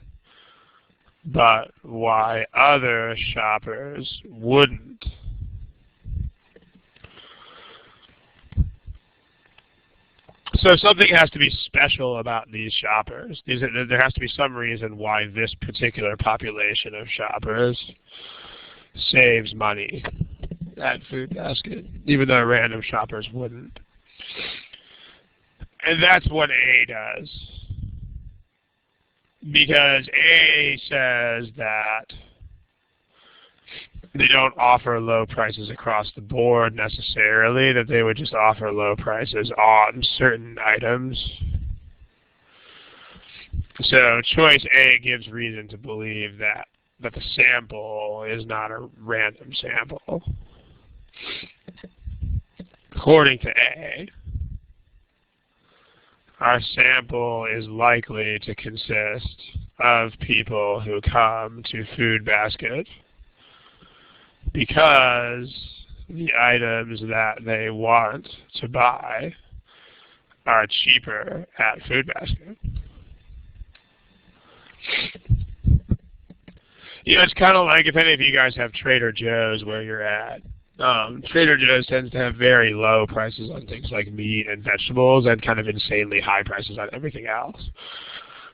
but why other shoppers wouldn't. So something has to be special about these shoppers. There has to be some reason why this particular population of shoppers saves money at Food Basket, even though random shoppers wouldn't. And that's what A does. Because A says that they don't offer low prices across the board necessarily, that they would just offer low prices on certain items. So choice A gives reason to believe that the sample is not a random sample. According to A, our sample is likely to consist of people who come to Food Basket because the items that they want to buy are cheaper at Food Basket. You know, it's kind of like if any of you guys have Trader Joe's where you're at. Trader Joe's tends to have very low prices on things like meat and vegetables and kind of insanely high prices on everything else.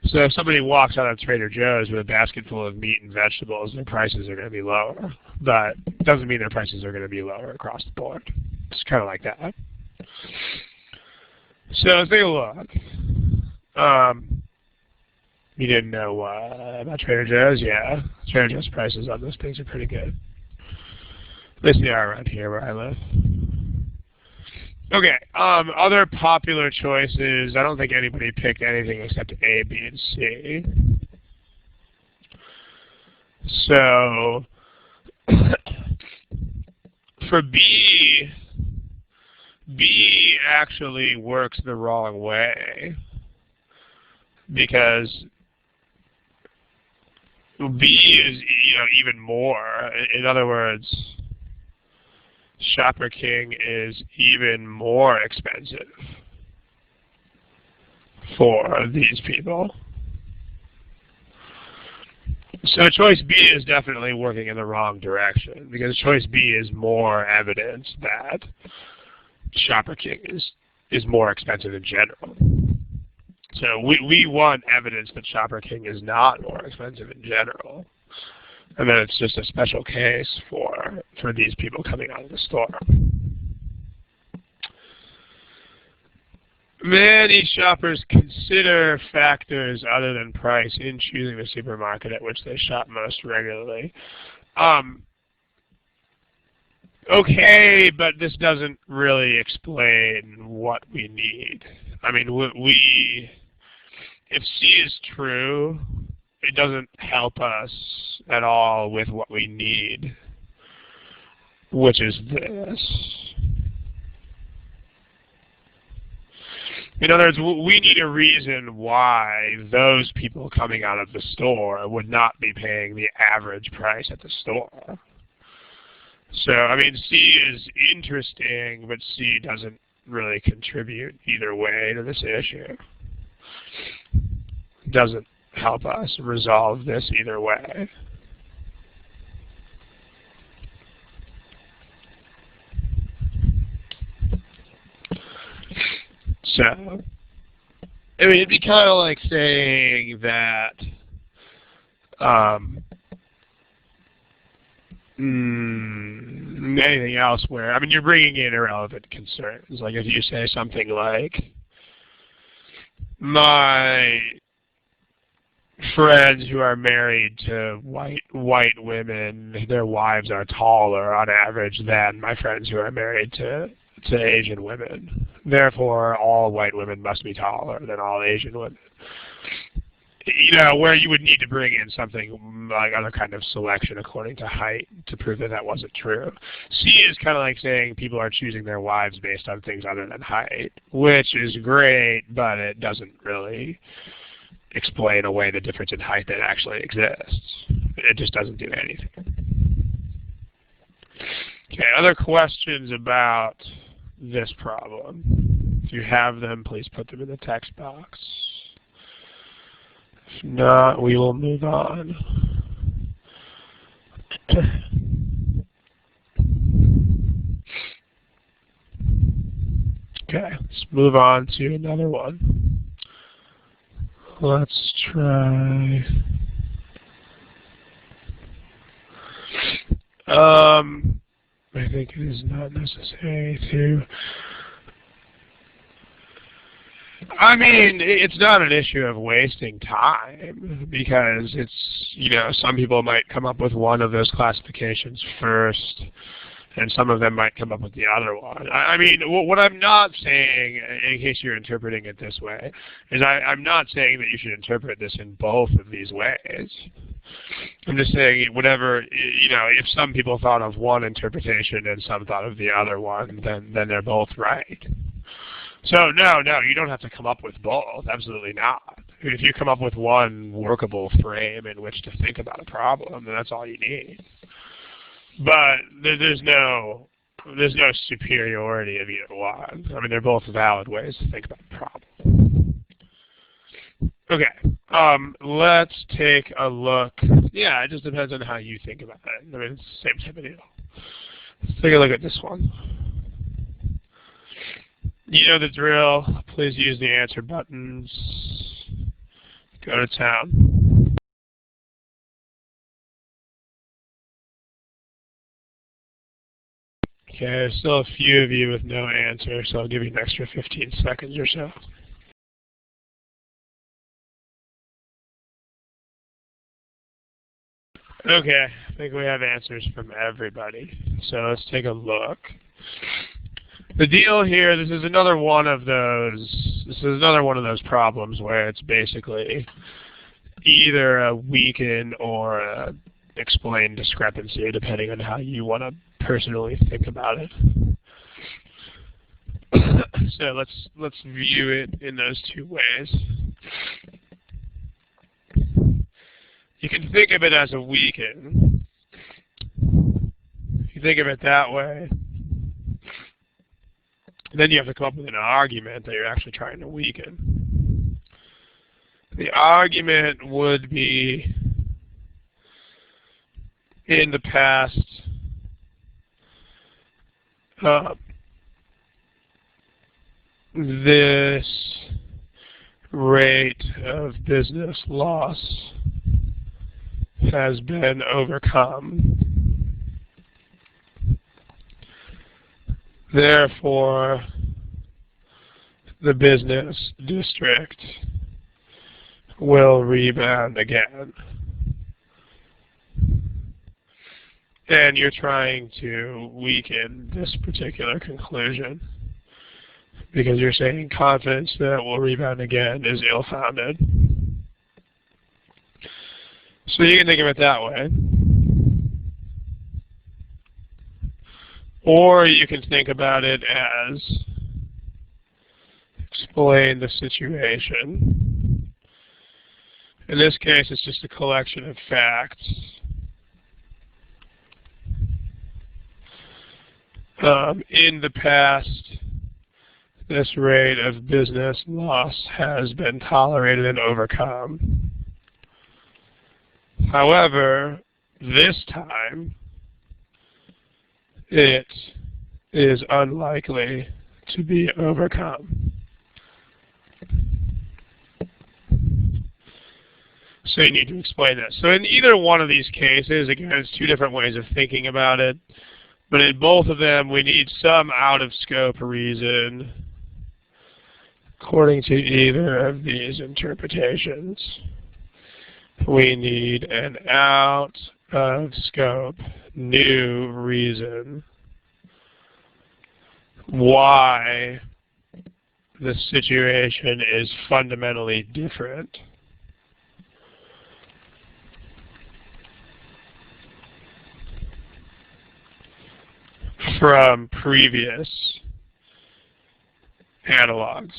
So if somebody walks out of Trader Joe's with a basket full of meat and vegetables, their prices are going to be lower. But it doesn't mean their prices are going to be lower across the board. It's kind of like that. So let's take a look. You didn't know about Trader Joe's? Yeah. Trader Joe's prices on those things are pretty good. At least they are around here where I live. Okay, other popular choices. I don't think anybody picked anything except A, B, and C. So, for B, B actually works the wrong way because B is, even more. In other words, Shopper King is even more expensive for these people. So choice B is definitely working in the wrong direction because choice B is more evidence that Shopper King is more expensive in general. So we want evidence that Shopper King is not more expensive in general. And then it's just a special case for these people coming out of the store. Many shoppers consider factors other than price in choosing the supermarket at which they shop most regularly. Okay, but this doesn't really explain what we need. I mean, if C is true, it doesn't help us at all with what we need, which is this. In other words, we need a reason why those people coming out of the store would not be paying the average price at the store. So, I mean, C is interesting, but C doesn't really contribute either way to this issue. It doesn't help us resolve this either way. So, I mean, it'd be kind of like saying that anything else where, I mean, you're bringing in irrelevant concerns. Like if you say something like, my friends who are married to white women, their wives are taller on average than my friends who are married to Asian women. Therefore, all white women must be taller than all Asian women. You know, where you would need to bring in something like other kind of selection according to height to prove that that wasn't true. C is kind of like saying people are choosing their wives based on things other than height, which is great, but it doesn't really explain away the difference in height that actually exists. It just doesn't do anything. Okay, other questions about this problem? If you have them, please put them in the text box. If not, we will move on. Okay, let's move on to another one. Let's try. I think it is not necessary to. I mean, it's not an issue of wasting time because it's, you know, some people might come up with one of those classifications first and some of them might come up with the other one. I mean, what I'm not saying, in case you're interpreting it this way, is I'm not saying that you should interpret this in both of these ways. I'm just saying whatever, you know, if some people thought of one interpretation and some thought of the other one, then they're both right. So no, you don't have to come up with both. Absolutely not. If you come up with one workable frame in which to think about a problem, then that's all you need. But there's no superiority of either one. I mean, they're both valid ways to think about the problem. Okay, let's take a look. Yeah, it just depends on how you think about it. I mean, it's the same type of deal. Let's take a look at this one. You know the drill. Please use the answer buttons. Go to town. Okay, there's still a few of you with no answer, so I'll give you an extra 15 seconds or so. Okay, I think we have answers from everybody. So let's take a look. The deal here, this is another one of those problems where it's basically either a weaken or a explain discrepancy, depending on how you want to personally think about it. So let's view it in those two ways. You can think of it as a weaken. If you think of it that way, then you have to come up with an argument that you're actually trying to weaken. The argument would be, in the past, this rate of business loss has been overcome. Therefore, the business district will rebound again. And you're trying to weaken this particular conclusion because you're saying confidence that it will rebound again is ill-founded. So you can think of it that way. Or you can think about it as explain the situation. In this case, it's just a collection of facts. In the past, this rate of business loss has been tolerated and overcome. However, this time, it is unlikely to be overcome. So you need to explain this. So in either one of these cases, again, it's two different ways of thinking about it. But in both of them, we need some out-of-scope reason according to either of these interpretations. We need an out-of-scope new reason why the situation is fundamentally different from previous analogs.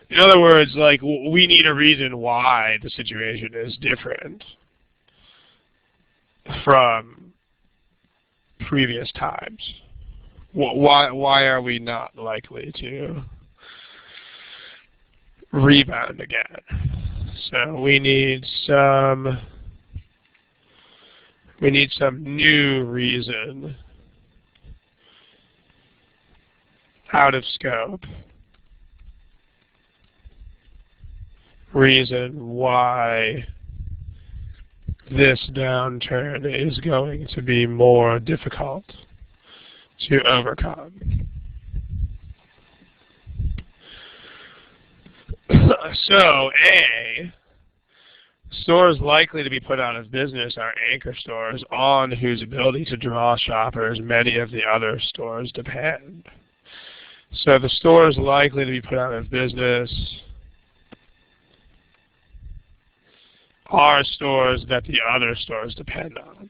In other words, like, we need a reason why the situation is different from previous times. Why are we not likely to rebound again? So we need some new reason out of scope. Reason why this downturn is going to be more difficult to overcome. So, A, stores likely to be put out of business are anchor stores on whose ability to draw shoppers many of the other stores depend. So the stores likely to be put out of business are stores that the other stores depend on.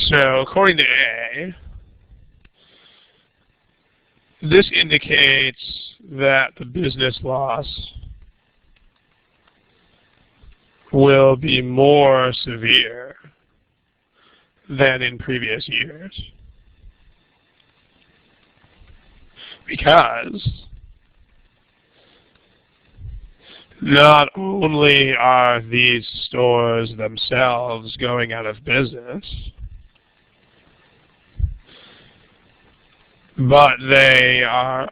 So according to A, this indicates that the business loss will be more severe than in previous years, because not only are these stores themselves going out of business, but their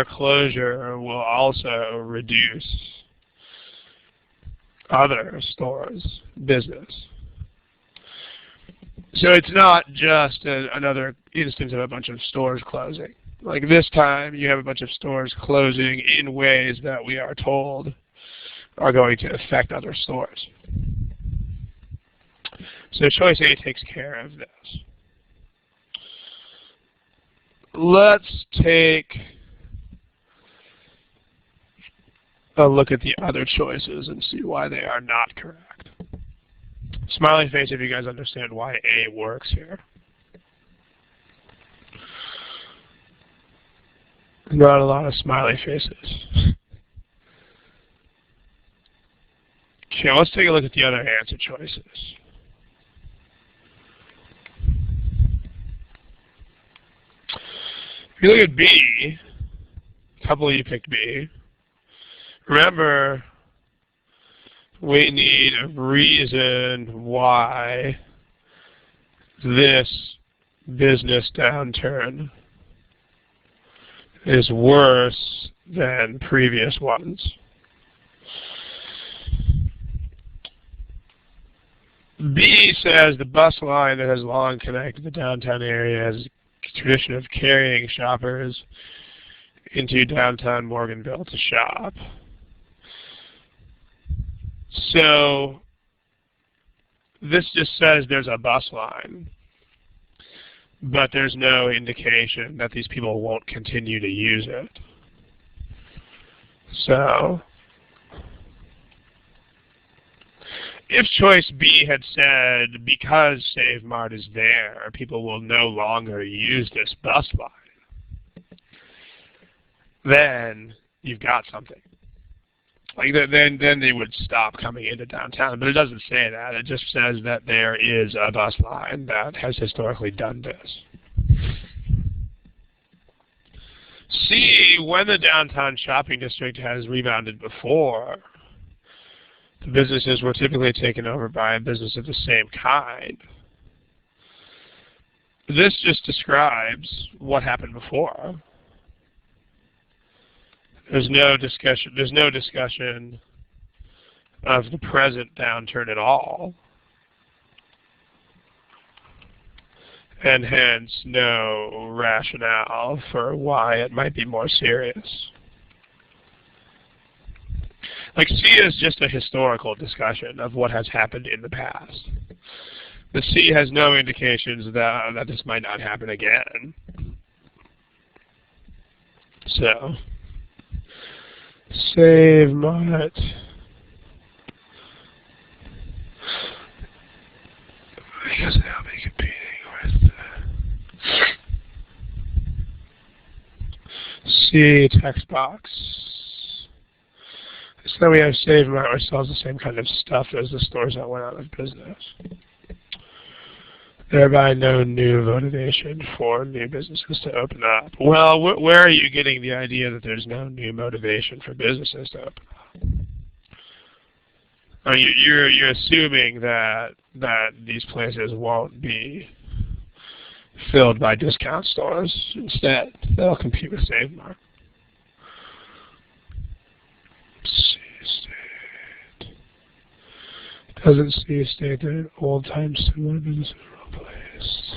closure will also reduce other stores' business. So it's not just another instance of a bunch of stores closing. Like this time, you have a bunch of stores closing in ways that we are told are going to affect other stores. So choice A takes care of this. Let's take a look at the other choices and see why they are not correct. Smiley face if you guys understand why A works here. Not a lot of smiley faces. Okay, let's take a look at the other answer choices. If you look at B, a couple of you picked B. Remember, we need a reason why this business downturn is worse than previous ones. B says the bus line that has long connected the downtown area has a tradition of carrying shoppers into downtown Morganville to shop. So this just says there's a bus line, but there's no indication that these people won't continue to use it. So if choice B had said, because Save Mart is there, people will no longer use this bus line, then you've got something. Like then they would stop coming into downtown, but it doesn't say that. It just says that there is a bus line that has historically done this. C, when the downtown shopping district has rebounded before, the businesses were typically taken over by a business of the same kind. this just describes what happened before. There's no discussion of the present downturn at all, and hence no rationale for why it might be more serious. Like, C is just a historical discussion of what has happened in the past. The C has no indications that this might not happen again. So, save Mott. I guess that'll be competing with C text box. So we have save Mott, which sells the same kind of stuff as the stores that went out of business. Thereby no new motivation for new businesses to open up. Well, where are you getting the idea that there's no new motivation for businesses to open up? You're assuming that these places won't be filled by discount stores. Instead, they'll compete with Save Mart. Doesn't C state that in old times similar businesses were replaced?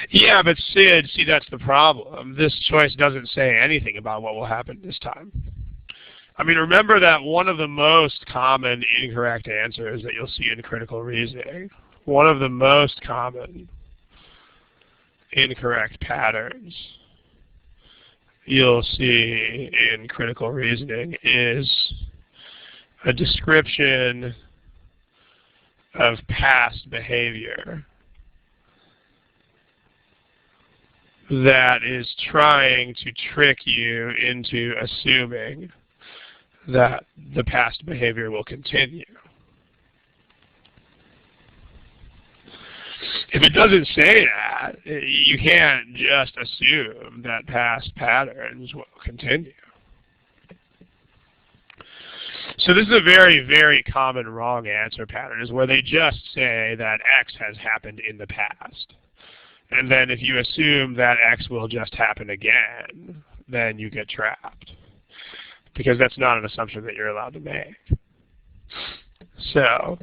Yeah, but Sid, see, that's the problem. This choice doesn't say anything about what will happen this time. I mean, remember that one of the most common incorrect answers that you'll see in critical reasoning, one of the most common incorrect patterns you'll see in critical reasoning is a description of past behavior that is trying to trick you into assuming that the past behavior will continue. If it doesn't say that, you can't just assume that past patterns will continue. So this is a very, very common wrong answer pattern, is where they just say that X has happened in the past. And then if you assume that X will just happen again, then you get trapped. Because that's not an assumption that you're allowed to make. So,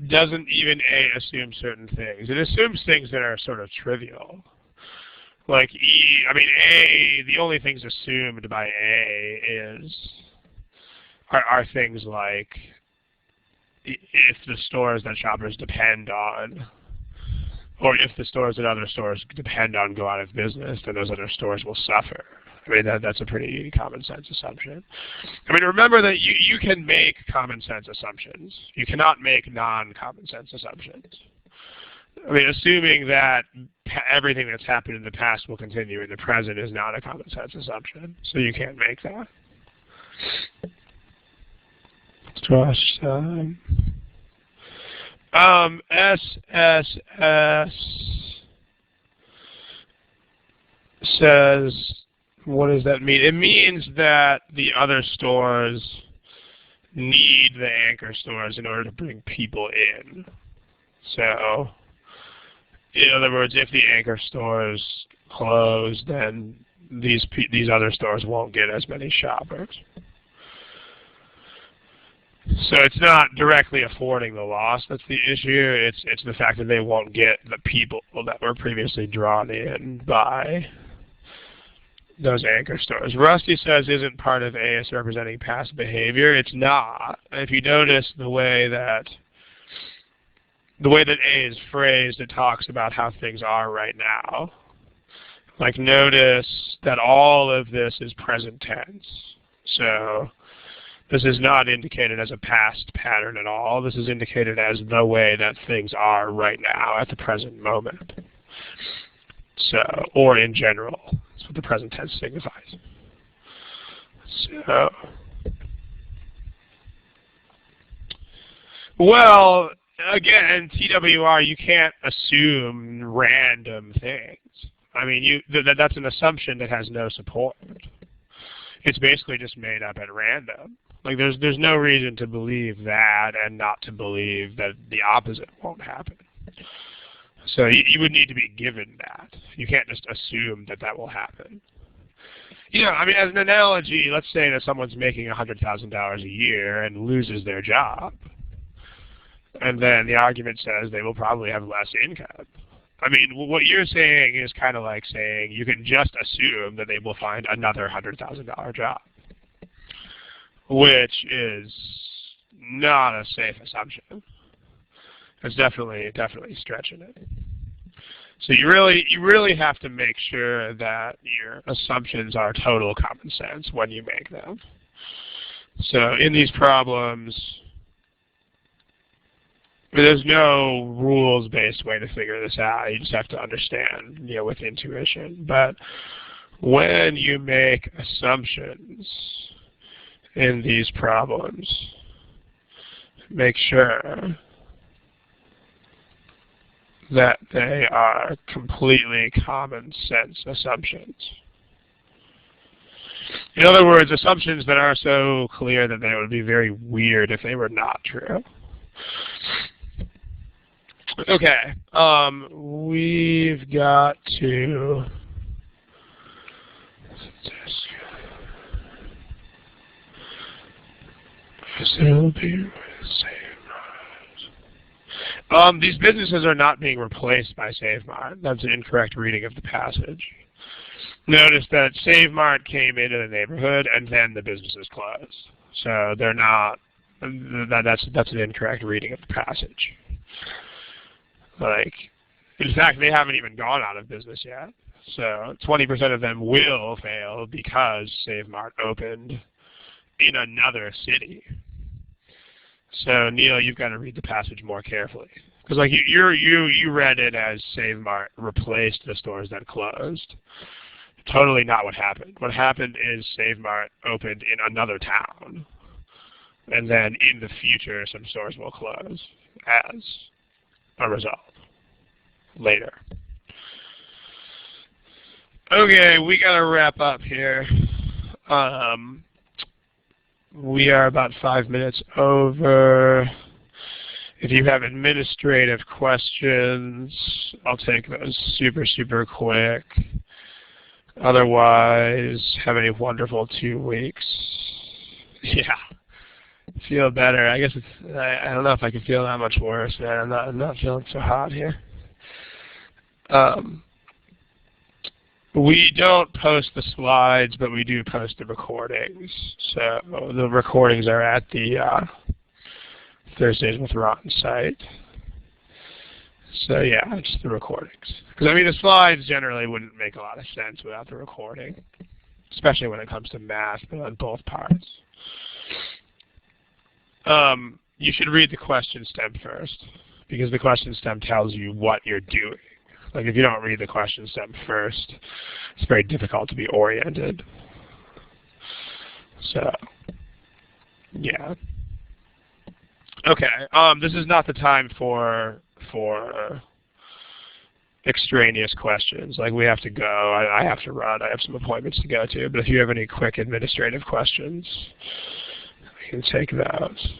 doesn't even A assume certain things. It assumes things that are sort of trivial. Like E, I mean A, the only things assumed by A are things like if the stores that shoppers depend on, or if the stores that other stores depend on go out of business, then those other stores will suffer. I mean, that's a pretty common sense assumption. I mean, remember that you can make common sense assumptions. You cannot make non-common sense assumptions. I mean, assuming that everything that's happened in the past will continue in the present is not a common sense assumption. So you can't make that. Josh, SSS says, what does that mean? It means that the other stores need the anchor stores in order to bring people in. So, in other words, if the anchor stores close, then these other stores won't get as many shoppers. So it's not directly affording the loss that's the issue. It's the fact that they won't get the people that were previously drawn in by those anchor stores. Rusty says, isn't part of A as representing past behavior? It's not. If you notice the way that A is phrased, it talks about how things are right now. Like, notice that all of this is present tense. So this is not indicated as a past pattern at all. This is indicated as the way that things are right now at the present moment. So, or in general. That's what the present tense signifies. So, well, again, TWR, you can't assume random things. I mean, that's an assumption that has no support. It's basically just made up at random. Like there's no reason to believe that and not to believe that the opposite won't happen. So you would need to be given that. You can't just assume that that will happen. You know, I mean, as an analogy, let's say that someone's making $100,000 a year and loses their job. And then the argument says they will probably have less income. I mean, what you're saying is kind of like saying you can just assume that they will find another $100,000 job, which is not a safe assumption. It's definitely stretching it. So you really have to make sure that your assumptions are total common sense when you make them. So in these problems, there's no rules-based way to figure this out. You just have to understand, you know, with intuition. But when you make assumptions in these problems, make sure that they are completely common sense assumptions. In other words, assumptions that are so clear that they would be very weird if they were not true. Okay, we've got to these businesses are not being replaced by SaveMart. That's an incorrect reading of the passage. Notice that SaveMart came into the neighborhood and then the businesses closed. So they're not, that's an incorrect reading of the passage. Like, in fact, they haven't even gone out of business yet. So 20% of them will fail because SaveMart opened in another city. So Neil, you've got to read the passage more carefully, because like you read it as SaveMart replaced the stores that closed. Totally not what happened. What happened is SaveMart opened in another town, and then in the future some stores will close as a result later. Okay, we got to wrap up here. We are about 5 minutes over. If you have administrative questions, I'll take those super quick. Otherwise, have a wonderful 2 weeks. Yeah, feel better. I guess it's, I don't know if I can feel that much worse, man. I'm not feeling so hot here. We don't post the slides, but we do post the recordings. So the recordings are at the Thursdays with Ron site. So yeah, just the recordings. Because I mean, the slides generally wouldn't make a lot of sense without the recording, especially when it comes to math, but on both parts. You should read the question stem first, because the question stem tells you what you're doing. Like if you don't read the question stem first, it's very difficult to be oriented. So, yeah. Okay, this is not the time for extraneous questions. Like we have to go, I have to run, I have some appointments to go to, but if you have any quick administrative questions, I can take those.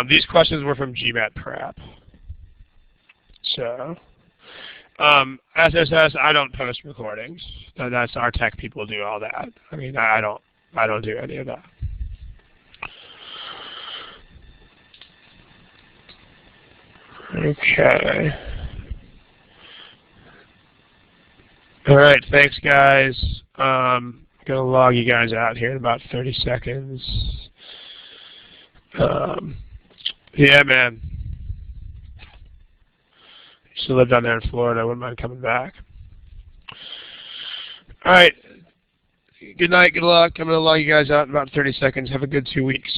These questions were from GMAT Prep. So, SSS, I don't post recordings. That's our tech people do all that. I mean, I don't do any of that. Okay. All right, thanks guys. I'm gonna log you guys out here in about 30 seconds. Yeah, man. Used to live down there in Florida. I wouldn't mind coming back. All right. Good night. Good luck. I'm going to log you guys out in about 30 seconds. Have a good 2 weeks.